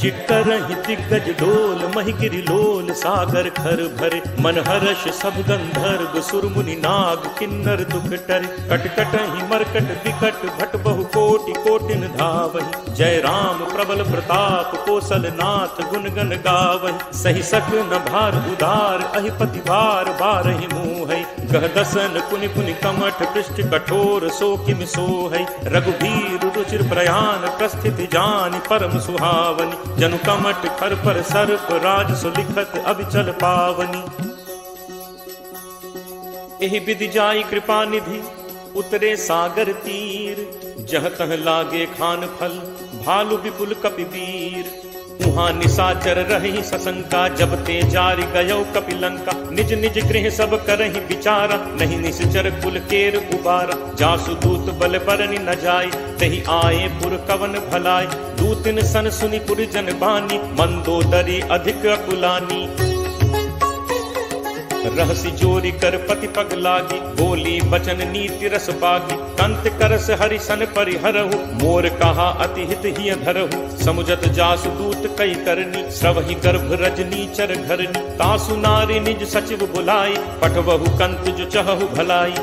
चिक्करहि दिग्गज डोल, महि गिरि लोल सागर खर भरे। मन हर्ष सब गंधर्व, सुर मुनि नाग किन्नर दुख टरे। कटकटहि मरकट विकट, भट बहु कोटि कोटिन धावहि। जय राम प्रबल प्रताप, कौशल नाथ गुण गण गावहि। सहि सक न भार उदार, अहिपति भार बारहि मोहै। गह दसन पुनि पुनि कमठ, पृष्ठ कठोर सो किम सोहै। रघुवीर रुचिर प्रयाण, प्रस्थिति जानि परम सुहावनी। जनु कमठ कर पर सर्प, राज सुलिखत अभिचल पावनी। एहि विधि जाई कृपा निधि, उतरे सागर तीर। जह तह लागे खान फल, भालु विपुल कपि वीर। उहाँ निशाचर रही सशंका, जब ते जारि गयो कपि लंका। निज निज गृह सब करहि विचारा, नहीं निश्चर कुल केर उबारा। जासु दूत बल बरनि न जाय, तहि आए पुर कवन भलाय। दूतिन सन सुनि पुर जन बानी, मंदोदरी अधिक अकुलानी। रहसि जोरी कर पति पग लागी, बोली बचन नीति रस बागी। कंत करस हरि सन परिहरहु, मोर कहा अति हित हिय धरहु। समुझत जासु दूत कई करनी, श्रवहि गर्भ रजनी चर घरनी। तासु नारी निज सचिव बुलाई, पठवहु कंत जो चहहु भलाई।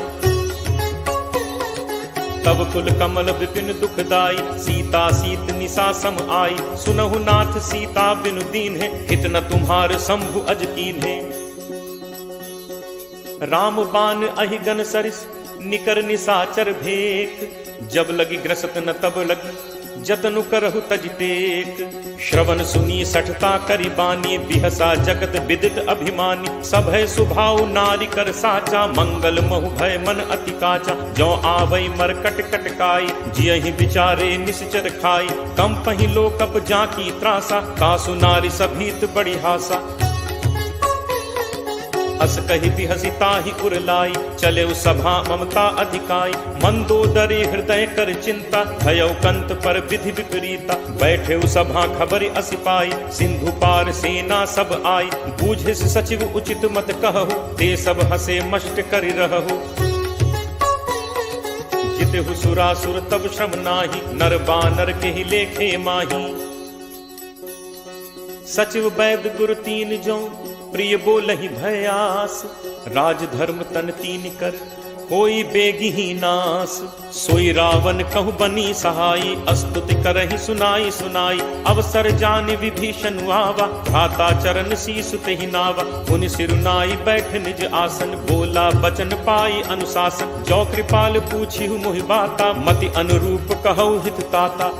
तब कुल कमल विपिन दुखदाई, सीता सीत निशा सम आई। सुनहु नाथ सीता बिनु दीन है, हित न तुम्हार शंभु अज कीन है। राम बान अहिगन सरिस निकर निशाचर भेक, जब लगी ग्रसत न तब लगी जतनु करहु तज टेक। श्रवण सुनी सठता करी बानी, बिहसा जगत विदित अभिमानी। सब है सुभाव नारी कर साचा, मंगल महु भय मन अति काचा। जो आवई मरकट कटकाई, जियहि विचारे निश्चर खाई। कम पहि लोकप जाकी त्रासा, कासु नारी सभीत बड़ी हासा। अस कही बिहसी ताहि उरलाई, चले सभा ममता अधिकाई। मंदोदरी हृदय कर चिंता, भयउ कंत पर विधि विपरीता। बैठे सभा खबर अस पाई, सिंधु पार सेना सब आई। बूझिस सचिव उचित मत कहु, ते सब हसे मष्ट करि रहु। जितहु सुरासुर तब श्रम नाही, नर बानर के ही लेखे माही। सचिव वैद गुरु तीन जो, प्रिय बोलहि भयास। राज धर्म तन तीन कर, कोई बेगी ही नास। सोई रावण कहु बनी सहाई, अस्तुति करहि सुनाई सुनाई। अवसर जान विभीषण आवा, भ्राता चरण शीस तेहि नावा। मुनि सिरुनाई बैठ निज आसन, बोला बचन पाई अनुशासन। जो कृपाल पूछिहु मोहि बाता, मति अनुरूप कहु हित ताता।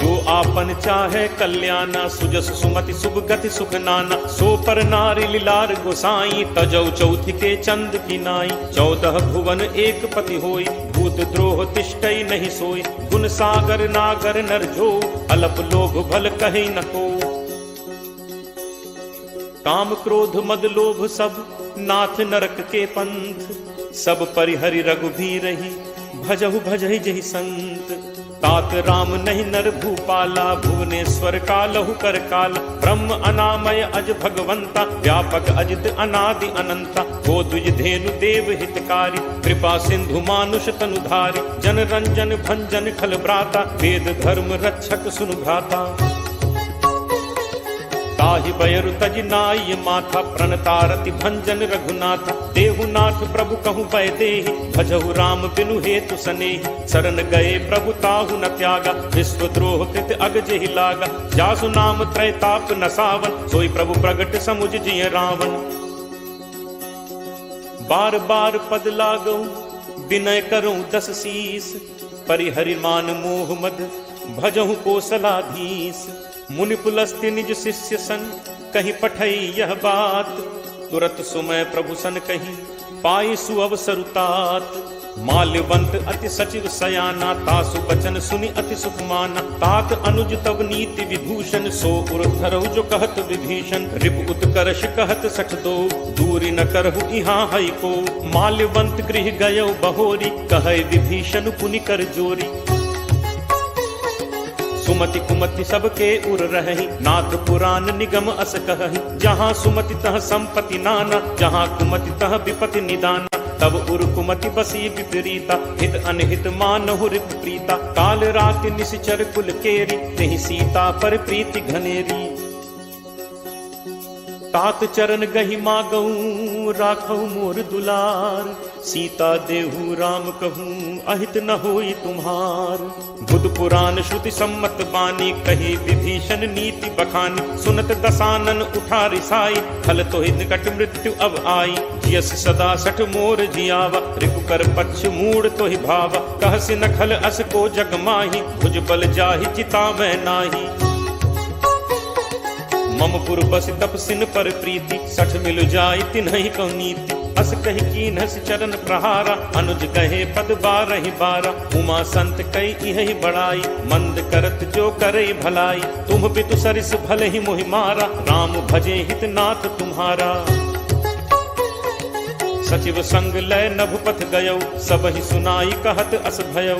जो आपन चाहे कल्याणा, सुजस सुमति शुभ गति सुख नाना। सो पर नारी लीलार गोसाई, तजौ चौथि के चंद की नाई। 14 भुवन एक पति होई, भूत द्रोह तिष्ठई नहीं सोई। गुण सागर नागर नर जो, अलप लोभ भल कहे न को। काम क्रोध मद लोभ सब, नाथ नरक के पंथ। सब परिहरि रघुबीरहि, भजहु भजहि जहि संत। तात राम नहीं नर भूपाला, भुवनेश्वर कालहु कर काला। ब्रह्म अनामय अज भगवंता, व्यापक अजित अनादि अनंता। गो द्विज धेनु देव हितकारी, कृपा सिंधु मानुष तनुधारी। जन रंजन भंजन खल भ्राता, वेद धर्म रक्षक सुनु भ्राता। ताहि बयरु तज नाई माथा, प्रणतारति भंजन रघुनाथ। देहुनाथ प्रभु कहु बय देहि, भजहु राम बिनु हेतु सनेहि। शरण गए प्रभु ताहु न त्यागा, विश्वद्रोह कृत अग जेहि लागा। जासु नाम त्रैताप न सावन, सोई प्रभु प्रगट समुझ जिय रावण। बार बार पद लागौ, विनय करऊं 10 शीस। परिहरि मान मोह मद, भजहु कोसलाधीश। मुनि पुलस्त्य निज शिष्य सन, कहीं पठई यह बात। तुरत सुमय प्रभु सन कहीं, पाई सुअवसरुतात। माल्यवंत अति सचिव सयाना, तासु बचन सुनि अति सुख माना। तात अनुज तब नीति विभूषण, सो उर धरहु जो कहत विभीषण। रिप उत्कर्ष कहत सठ दो, दूरी न करहु इहाँ हई को। माल्यवंत गृह गयो बहोरी, कहे विभीषण पुनि कर जोरी। सुमति कुमति सबके उर रही, नाथ पुराण निगम अस कहहि। जहाँ सुमति तह संपत्ति नाना, जहाँ कुमति तह विपति निदाना। तब उर कुमति बसी विपरीता, हित अनहित मानहु रिप प्रीता। काल राति निश्चर कुल केरी, तेहि सीता पर प्रीति घनेरी। तात चरण गहि मागऊं, राखऊ मोर दुलार। सीता देहु राम कहूँ, अहित न होई तुम्हार। बुध पुराण श्रुति सम्मत बानी, कही विभीषण नीति बखानी। सुनत दसानन उठा रिसाई, खल तो निकट मृत्यु अब आई। जियस सदा सठ मोर जियावा, रिपुकर पक्ष मूड तो ही भावा। कहसि न खल अस को जग माही, भुज बल जाहि चितावै नाही। मम पुर बस तपसिन पर प्रीति, सठ मिल जाय तिन्हि कौ नीति। अस कहि कीन्हस चरण प्रहारा, अनुज कहे पद बारहि बारा। उमा संत कई इहि बड़ाई, मंद करत जो करे भलाई। तुम पितु सरिस भले ही मोहि मारा, राम भजे हित नाथ तुम्हारा। सचिव संग लय नभुपथ गयौ, सबहि सुनाई कहत अस भयौ।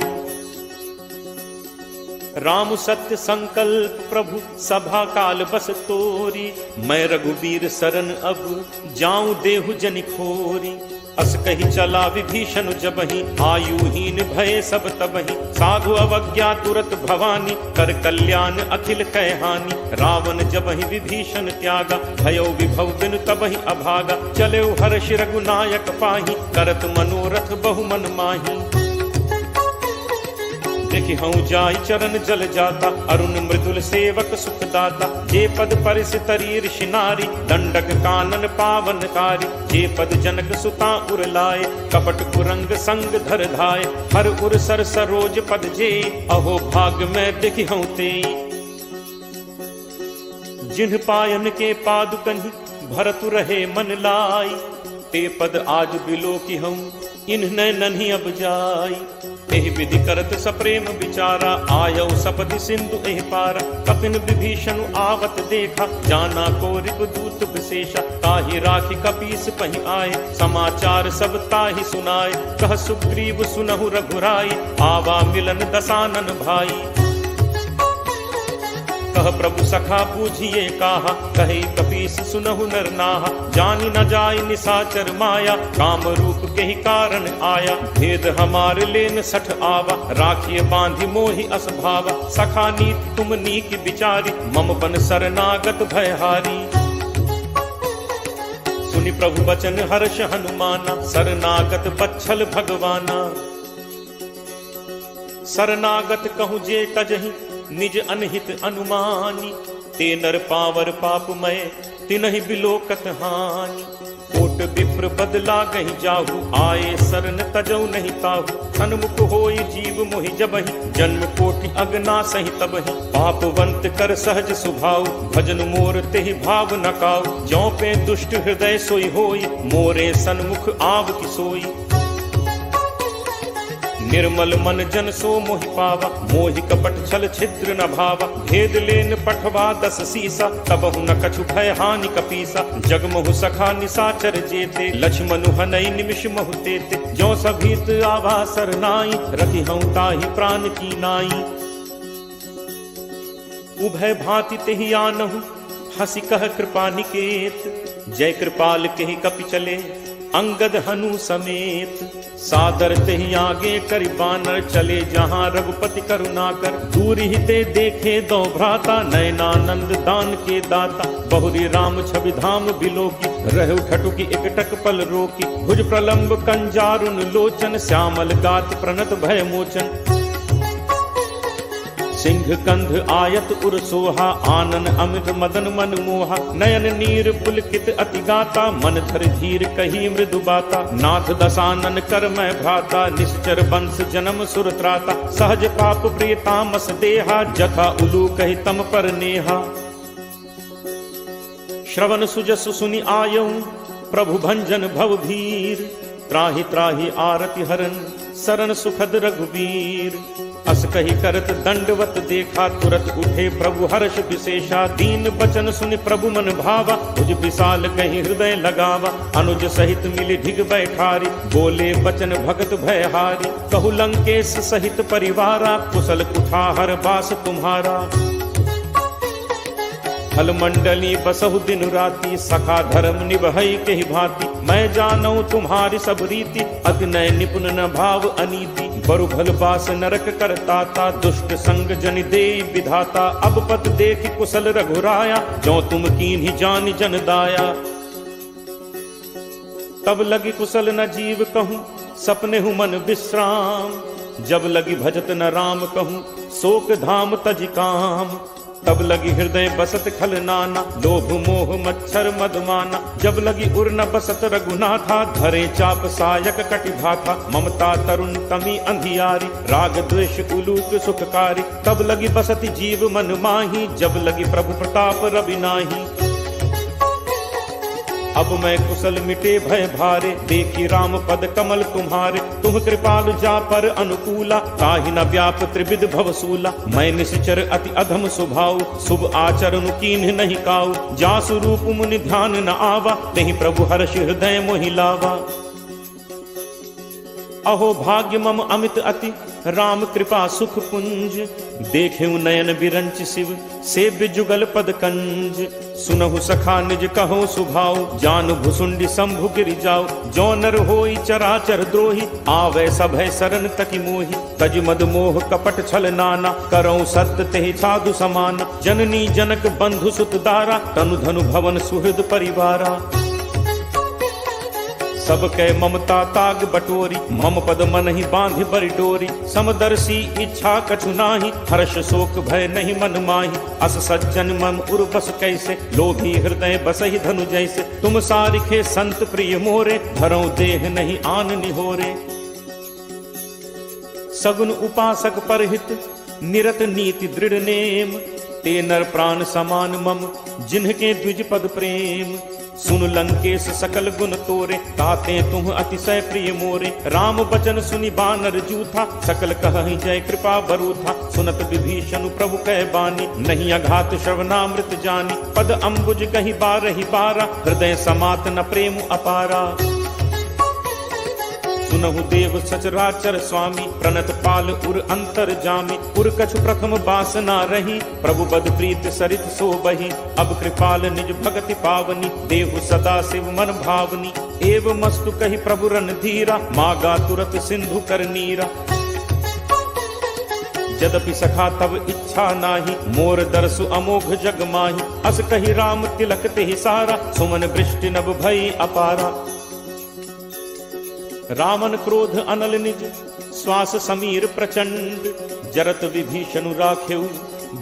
राम सत्य संकल्प प्रभु, सभा काल बस तोरी। मैं रघुबीर शरण अब, जाऊं देहु जनि खोरी। अस कही चला विभीषण जबहि, आयुहीन भय सब तबहि। साधु अवज्ञा तुरत भवानी, कर कल्याण अखिल कह हानि। रावण जबहि विभीषण त्यागा, भयो विभव बिनु तबहि अभागा। चले हर्ष रघुनायक पाहि, करत मनोरथ बहु मन माही। देखि हूँ जाई चरण जल जाता, अरुण मृदुल सेवक सुखदाता। जे पद परिस तरी ऋषि नारी, दंडक कानन पावनकारी। जे पद जनक सुता उर लाए, कपट कुरंग संग धर धाय। हर उर सर सरोज पद जे, अहो भाग में देखि हूँ ते। जिन्ह पायन के पादुकनि, भरतु रहे मन लाई। ते पद आज बिलो की हूँ, इन्ह नन्ही अब जाई। एहि विधि करत सप्रेम विचारा, आयौ सपति सिंधु एहि पारा। कपिन विभीषण आवत देखा, जाना कौरव दूत विशेषा। ताहि राखी कपीस पहि आए, समाचार सब ताहि सुनाए। कह सुग्रीव सुनहु रघुराई, आवा मिलन दसानन भाई। कह प्रभु सखा बूझिए काहा, कहे कपीस सुनहु नर नाहा। जानी न जाय निशाचर माया, काम रूप के ही कारण आया। भेद हमार लेन सठ आवा, राखिए बांधि मोहि अस भावा। सखा नीत तुम नीक विचारी, मम बन शरणागत भयहारी। सुनि प्रभु बचन हर्ष हनुमाना, शरणागत बच्छल भगवाना। शरणागत कहूँ जे तजहि, निज अनहित अनुमानी। ते नर पावर पापमय, तिनहि बिलोकत हानि। कोट विप्र बदला गहि जाहु, आए शरण तजौ नहीं ताहु। सन्मुख होई जीव मोहि जबहि, जन्म कोटि अगना सहि तबहि। पापवंत कर सहज सुभाव, भजन मोर तेहि भाव न काऊ। ज्यों पे दुष्ट हृदय सोई होई, मोरे सन्मुख आव की सोई। निर्मल मन जन सो मोहि पावा, मोहि कपट छल छिद्र न भावा। भेद लेन पठवा 10 सीसा, तबहु न कछु भय हानि कपीसा। जगमहु सखा निशाचर जेते, लक्ष्मणु हनई निमिष महु तेते। ज्यों सभीत आवा सरनाई, रखि हूँ ताहि प्राण की नाई। उभय भांति तेहि आनहु, हंसी कह कृपा निकेत। जय कृपाल केहि कपि चले, अंगद हनु समेत। सादर तेहि आगे करि बानर, चले जहाँ रघुपति करुणा कर। दूर ही ते देखे दो भ्राता, नयनानंद दान के दाता। बहुरी राम छवि धाम बिलोकी, रहु ठटुकी एकटक पल रोकी। भुज प्रलंब कंजारुन लोचन, श्यामल गात प्रणत भय मोचन। सिंह कंध आयत उर सोहा, आनन अमित मदन मन मोहा। नयन नीर पुलकित अति गाता, मन धर धीर कही मृदु बाता। नाथ दसानन कर मैं भ्राता, निश्चर वंश जन्म सुर त्राता। सहज पाप प्रिय तामस देहा, जथा उलू कही तम पर नेहा। श्रवण सुजस सुनि आयऊ, प्रभु भंजन भव भीर। त्राहि त्राहि आरति हरन, शरण सुखद रघुवीर। अस कही करत दंडवत देखा, तुरत उठे प्रभु हर्ष विशेषा। दीन बचन सुनि प्रभु मन भावा, भुज विशाल कही हृदय लगावा। अनुज सहित मिली ढिग बैठारी, बोले बचन भगत भयहारी। कहु लंकेश सहित परिवारा, कुशल कुठाहर बास तुम्हारा। हल मंडली बसहु दिन राति, सखा धर्म निभई के ही भांति। मैं जानऊ तुम्हारी सब रीति, अतिनय निपुण न भाव अनीति। बरु भल बास नरक करताता, दुष्ट संग जन दे विधाता। अब पत देख कुशल रघुराया, जो तुम कीन्ही जान जन दाया। तब लगी कुशल न जीव कहूँ, सपने हूँ मन विश्राम। जब लगी भजत न राम कहूँ, शोक धाम तज काम। तब लगी हृदय बसत खल नाना, लोभ मोह मच्छर मदमाना। जब लगी उर न बसत रघुनाथा, धरे चाप सायक कटि भाथा। ममता तरुण तमी अंधियारी, राग द्वेष उलूक सुखकारी। तब लगी बसति जीव मन माही, जब लगी प्रभु प्रताप रवि नाही। अब मैं कुशल मिटे भय भारे, देखी राम पद कमल तुम्हारे। तुम कृपाल जा पर अनुकूला, ताहि न व्याप त्रिविध भवसूला। मैं निश्चर अति अधम स्वभाव, शुभ आचरण कीन्ह नहीं काऊ। जासु रूप मुनि ध्यान न आवा, नहीं प्रभु हर्ष हृदय मोहि लावा। अहो भाग्य मम अमित अति राम कृपा सुख पुंज। देखेउ नयन बिरंच शिव सेव्य जुगल पद कंज। सुनहु सखा निज कहो सुभाव जान भुसुंडी शंभु गिरि जाओ। जो नर होई चराचर द्रोही आवे सभय शरण तकी मोही। तज मद मोह कपट छल नाना करऊं सत्य तेहि साधु समान। जननी जनक बंधु सुत दारा तनु धनु भवन सुहृद परिवारा। सब कै ममता ताग बटोरी मम पद मन ही बांधि बरि डोरी। समदर्शी इच्छा कछु नाही हर्ष शोक भय नहीं मन माही। अस सज्जन मम उर बस कैसे लोभी हृदय बसहि धनु जैसे। तुम सारिखे संत प्रिय मोरे धरऊं देह नहीं आन निहोरे। सगुन उपासक परहित निरत नीति दृढ़ नेम। ते नर प्राण समान मम जिन्हके द्विज पद प्रेम। सुन लंकेश सकल गुण तोरे ताते तुम अतिशय प्रिय मोरे। राम बचन सुनि बानर जूथा सकल कहहि जय कृपा बरूथा। सुनत विभीषण प्रभु कह बानी नहीं अघात श्रवणामृत जानी। पद अम्बुज कहि बारहि बारा हृदय समात न प्रेम अपारा। सुनहु देव सचराचर स्वामी प्रणत पाल उर अंतर जामी। उर कछु प्रथम बासना रही प्रभु बद प्रीत सरित सो बही। अब कृपाल निज भगति पावनी देहु सदा शिव मन भावनी। एव मस्तु कही प्रभु रन धीरा मागा तुरत सिंधु कर नीरा। यद्यपि सखा तब इच्छा नाही मोर दर्शु अमोघ जग माही। अस कही राम तिलक तेहि सारा सुमन वृष्टि नभ भई अपारा। रावण क्रोध अनल निज श्वास समीर प्रचंड। जरत विभीषण राखेउ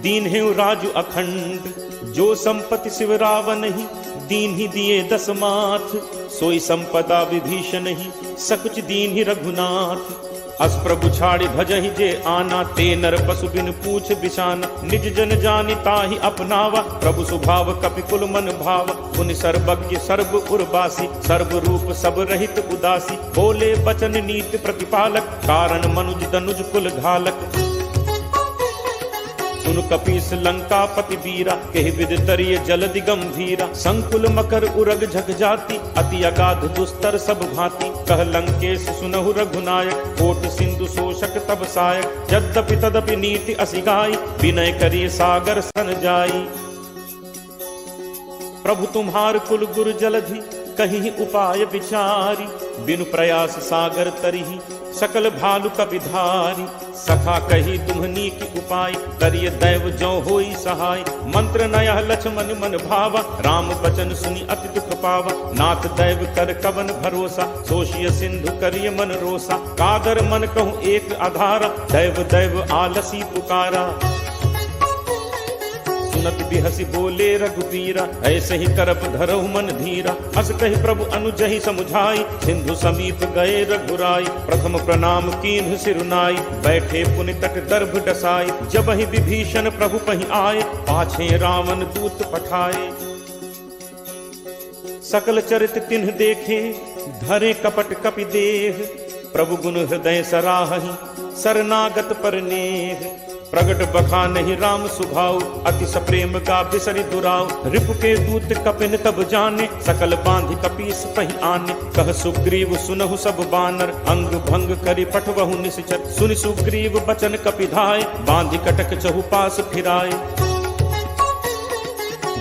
दीन्हेउ राजु अखंड। जो संपत्ति शिव रावण ही दीन ही दिए दस माथ। सोई संपदा विभीषण ही सकुच दीन ही रघुनाथ। अस प्रभु छाड़ि भजहि जे आना ते नर पशु बिन पूछ बिछाना। निज जन जानि ताहि अपनावा प्रभु स्वभाव कपि कुल मन भाव। पुनि सर्वज्ञ सर्व उर्वासी सर्व रूप सब रहित उदासी। बोले बचन नीति प्रतिपालक कारण मनुज दनुज कुल घालक। सुन कपीस लंकापति वीरा केहि विद तरिय जलदि गंभीरा। संकुल मकर उरग झक जाति अति अगाध दुस्तर सब भांति। कह लंकेश सुनहु रघुनायक कोट सिंधु शोषक तब सायक। यद्यपि तदपि नीति असिगाई विनय करिय सागर सन जाई। प्रभु तुम्हार कुल गुरु जलधि कहीं उपाय विचारी। बिनु प्रयास सागर तरिहि सकल भालु कपिधारी। सखा कही तुम्हनी की उपाय करिय दैव जो होई सहाय। मंत्र नयह लक्ष्मण मन भावा राम बचन सुनि अति दुख पावा। नाथ दैव कर कवन भरोसा सोशिय सिंधु करिय मन रोसा। कादर मन कहूँ एक आधारा दैव दैव आलसी पुकारा। सुनत बिहसी बोले रघुबीरा ऐसे ही करप धरहु मन धीरा। अस कहि प्रभु अनुजहि समुझाई सिंधु समीप गए रघुराई। प्रथम प्रणाम कीन्ह सिरुनाई बैठे पुनि तट दर्भ डसाई। जब ही विभीषण प्रभु पहि आए पाछे रावण दूत पठाए। सकल चरित तिन्ह देखे धरे कपट कपि देह। प्रभु गुण हृदय सराहहि शरणागत पर नेह। प्रगट बखानहि राम सुभाव अति सप्रेम का बिसरि दुराव। रिपु के दूत कपिन तब जाने सकल बांधि कपीस पहि आने। कह सुग्रीव सुनहु सब बानर अंग भंग करि पठवहु निश्चर। सुनि सुग्रीव बचन कपिधाय बांधि कटक चहुपास फिराए।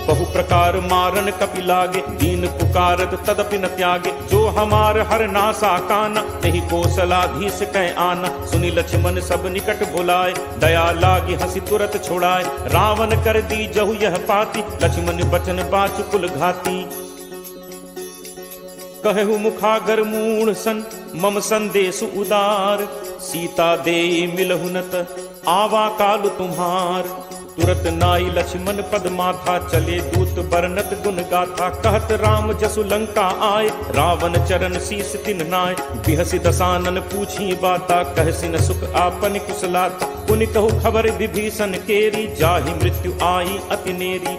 बहु प्रकार मारन कपि लागे दीन पुकारत तदपि न त्यागे। जो हमार हर नासा काना तेहि कौशलाधीश कह आना। सुनि लक्ष्मण सब निकट बुलाए दया लागी हंसी तुरत छोड़ाए। रावण कर दी जहु यह पाती लक्ष्मण बचन बाचु कुल घाती। कहु मुखागर मूढ़ सन मम संदेश उदार। सीता देई मिलहु नत आवा काल तुम्हार। तुरत नाई लक्ष्मण पद माथा चले दूत बरनत गुण गाथा। कहत राम जसु लंका आए रावण चरण शीस तिन नाय। बिहसि दसानन पूछी बाता कहसिन सुख आपन कुशलाता। पुनि कहु खबर विभीषण केरी जाहि मृत्यु आई अति नेरी।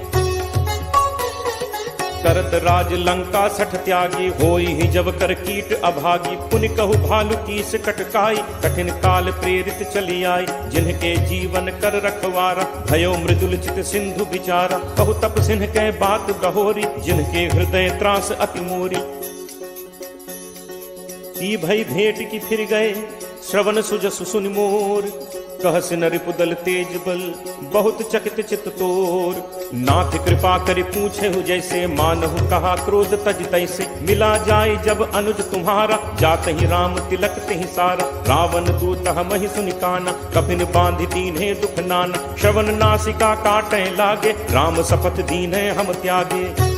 करत राज लंका सठ त्यागी होई ही जब कर कीट अभागी। पुनि कहु भालु कीस कटकाई कठिन काल प्रेरित चली आई। जिनके जीवन कर रखवारा भयो मृदुल चित सिंधु बिचारा। कहु तप सिन्ह के बात गहोरी जिनके हृदय त्रास अति मोरी। सी भई भेंट की फिर गए श्रवण सुजसु सुनि मोर। कहस नरिपुदल तेज बल बहुत चकित चित तोर। नाथ कृपा करि पूछे हु जैसे मानहु कहा क्रोध तज तैसे। मिला जाय जब अनुज तुम्हारा जात ही राम तिलक तेहि सारा। रावण दूत हमहि सुनि काना कपिन बांधि दीन्हे दुख नाना। श्रवण नासिका काटे लागे राम शपथ दीन्हे हम त्यागे।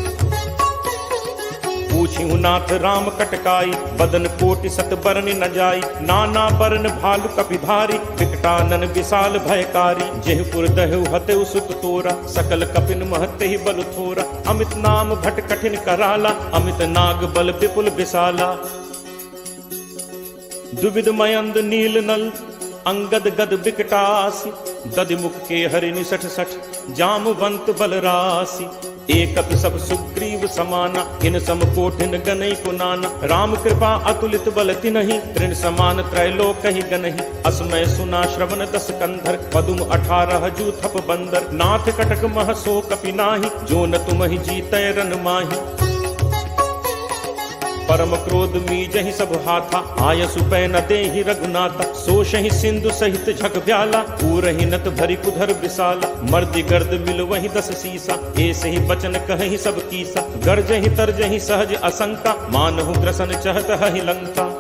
पूछिहु नाथ राम कटकाई बदन कोटि सत बरन न जाई। नाना बरन भालु कपिधारी विकटानन विशाल भयकारी। जेहपुर दहु हतेउ सुत तोरा सकल कपिन महते ही बल थोरा। अमित नाम भट कठिन कराला अमित नाग बल विपुल विशाला। दुविध मयंद नील नल अंगद गद विकटासी। दधिमुख के हरि निसठ सठ जामवंत बलरासी। एकत सब सुग्रीव समाना इन सम कोठिन गनई को नाना। राम कृपा अतुलित बल तिन्हि तृण समान त्रैलोक ही गनहि। असमय सुना श्रवण दस कंधर पदुम 18 जूथप बंदर। नाथ कटक मह सो कपि नाहि जो न तुमहि जीतै रन माहि। परम क्रोध मीजहि सब हाथा आयसु पै न देहि रघुनाथा। सोषहि सिंधु सहित झक ब्याला पूरहि नत भरि कुधर विशाला। मर्दि गर्द मिल वही 10 सीसा ऐसे ही बचन कहहि सब कीसा। गर्जहि तरजहि सहज असंका मानहु ग्रसन चहत हहि लंका।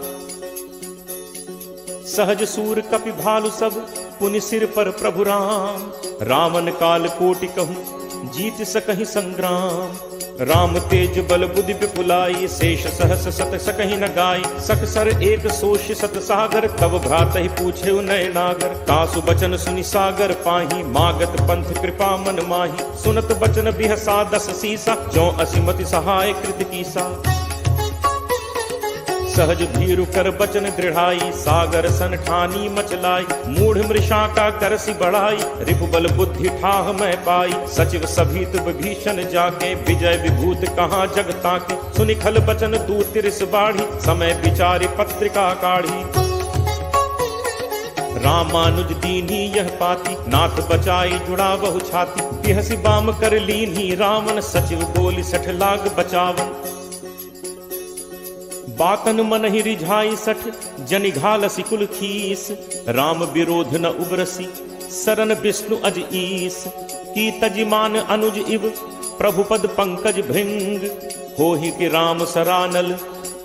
सहज सूर कपि भालु सब पुनि सिर पर प्रभु राम। रावण काल कोटि कहूँ जीत सकहि संग्राम। राम तेज बल बुद्धि विपुलाई शेष सहस सत सकहि न गाय। सकसर एक सोष सत सागर तब भ्रात ही पूछे नय नागर। तासु बचन सुनि सागर पाही मागत पंथ कृपा मन माही। सुनत बचन बिहसा 10 सीसा जो असिमति सहाय कृत कीसा। सहज भीरु कर बचन दृढ़ाई सागर सन ठानी मचलाई। मूढ़ मृषा का करसी बढ़ाई रिपुबल बुद्धि ठाह मैं पाई। सचिव सभीत विभीषण जाके विजय विभूत कहाँ जगता के। सुनि खल बचन दूत तिरस बाढ़ी समय विचारि पत्रिका काढ़ी। रामानुज दीन्ही यह पाती नाथ बचाई जुड़ा बहु छाती। बिहसी बाम कर लीन्ही रावण सचिव बोली 60 लाग बचावन। बातन मन ही रिझाई 60 जनिघालसी कुल खीस। राम विरोध न उबरसी सरन विष्णु अज ईस। की तजिमान अनुज इव प्रभुपद पंकज भृंग। होहि कि राम सरानल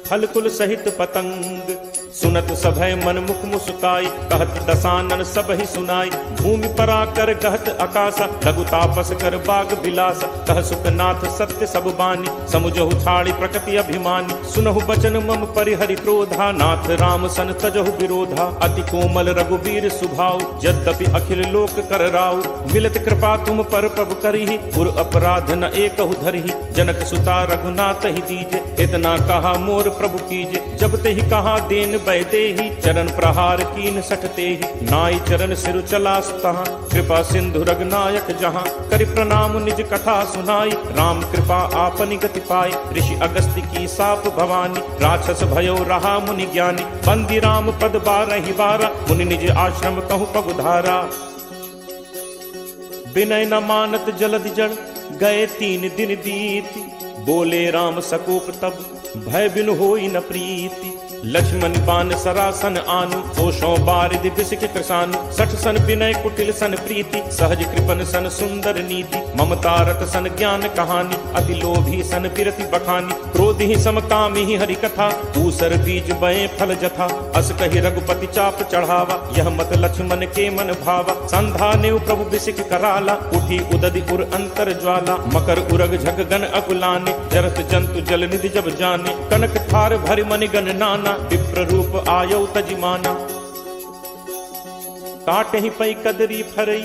फल कुल सहित पतंग। सुनत सभय मन मुख मुस्काई कहत दसानन सब ही सुनाई। भूमि पराकर कहत आकाशा लघु तापस कर बाग बिलासा। कह सुखनाथ सत्य सब बानी समुझहु छाड़ी प्रकृति अभिमानी। सुनहु बचन मम परिहरि क्रोधा नाथ राम सन तजहु विरोधा। अति कोमल रघुवीर सुभाव यद्यपि अखिल लोक कर राव। मिलत कृपा तुम पर प्रभु करिहि पुर अपराध न एकहु धरिहि। जनक सुता रघुनाथ ही दीजे इतना कहा मोर प्रभु कीजे। जब ते ही कहा देन बैते ही चरण प्रहार कीन सटते ही। नाई चरण सिर चलास्ता कृपा सिंधु रघुनायक जहाँ। करि प्रणाम निज कथा सुनाई राम कृपा आपनि गति पाई। ऋषि अगस्त्य की साप भवानी राक्षस भयो रहा मुनि ज्ञानी। बंदी राम पद 12 बारा मुनि निज आश्रम कहु पगुधारा। विनय न मानत जलधि जड़ गए 3 दिन बीती। बोले राम सकोप तब भय बिनु होई न प्रीति। लक्ष्मण बान सरासन आनु दोषों बारिद बिसिक कृषानु। 60 सन विनय कुटिल सन प्रीति सहज कृपन सन सुंदर नीति। ममता रत सन ज्ञान कहानी अति लोभी सन विरति बखानी। क्रोध ही समकामी ही हरि कथा ऊसर बीज बए फल जथा। अस कहि रघुपति चाप चढ़ावा यह मत लक्ष्मण के मन भावा। संधा ने प्रभु बिसिक कराला उठी उदधि उर अंतर ज्वाला। मकर उरग झग गन अकुलाने जरत जंतु जल निधि जब जाने। कनक थार भरि मनि गण नाना विप्र रूप आयो तजिमाना। काट ही पई कदरी फरई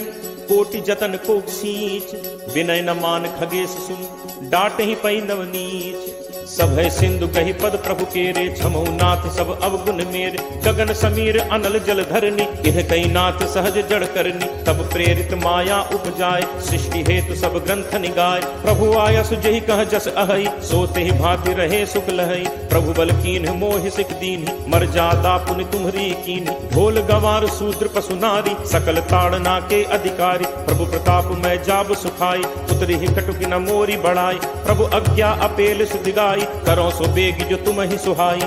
कोटि जतन को सींच। विनय न मान खगेश सुन डाट ही पई नवनीच। सब है सिंधु कही पद प्रभु केरे छमहु नाथ सब अवगुण मेरे। गगन समीर अनल जल धरनी इह कई नाथ सहज जड़ करनी। तब प्रेरित माया उपजाए सृष्टि हेतु सब ग्रंथ निगाय। प्रभु आया सुजहि कह जस अहई सोते ही भांति रहे सुख लहई। प्रभु बल कीन्ह मोहि सिख दीन्हि मर्यादा पुनि तुम्हरी कीन्हि। ढोल गंवार शूद्र पशु नारी सकल ताड़ना के अधिकारी। प्रभु प्रताप मैं जाब सुखाई उतरी ही कटुकी न मोरी बढ़ाई। प्रभु आज्ञा अपेल सुधिगाई करो सो बेग जो तुम ही सुहाई।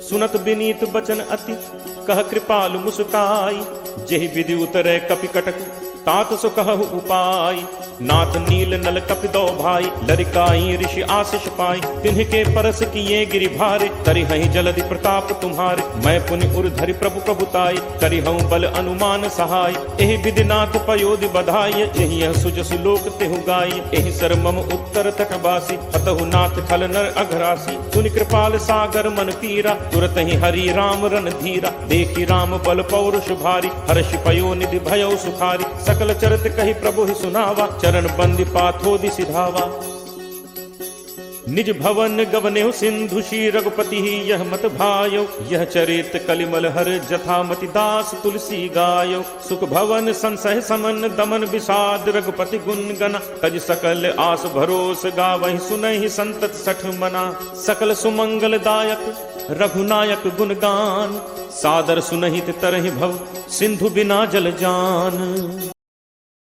सुनत विनीत बचन अति कह कृपालु मुस्काई। जेहि विधि उतरे कपि कटक तात सो कहु उपाय। नाथ नील नल कपि दो भाई लरिकाई ऋषि आशीष पाई। तिन्ह परस किए गिरि भारे करि हहि जलधि प्रताप तुम्हारे। मैं पुनि उर धरि प्रभु प्रभुताई करि हूँ बल अनुमान सहाय। एहि विधि नाथ पयोधि बधाई एहि सुजसु लोक तेहु गाई। एहि सर मम उत्तर तटवासी हतहु नाथ खल नर अघरासी। सुनि कृपाल सागर मन पीरा तुरत ही हरि राम रन धीरा। देखी राम बल पौरुष भारी हर्ष पयो निधि भयउ सुखारी। सकल चरित कहि प्रभु ही सुनावा चरण बंदी पाथोदि सिधावा। निज भवन गवनेउ सिंधु श्री रघुपति यह मत भायो। यह चरित कलिमल हर जथामति दास तुलसी गायो। सुख भवन संसह समन दमन विषाद रघुपति गुण गना। तज सकल आस भरोस गावहि सुनहि संतत सठ मना। सकल सुमंगल दायक रघुनायक गुण गान। सादर सुनहित तरहि भव सिंधु बिना जल जान।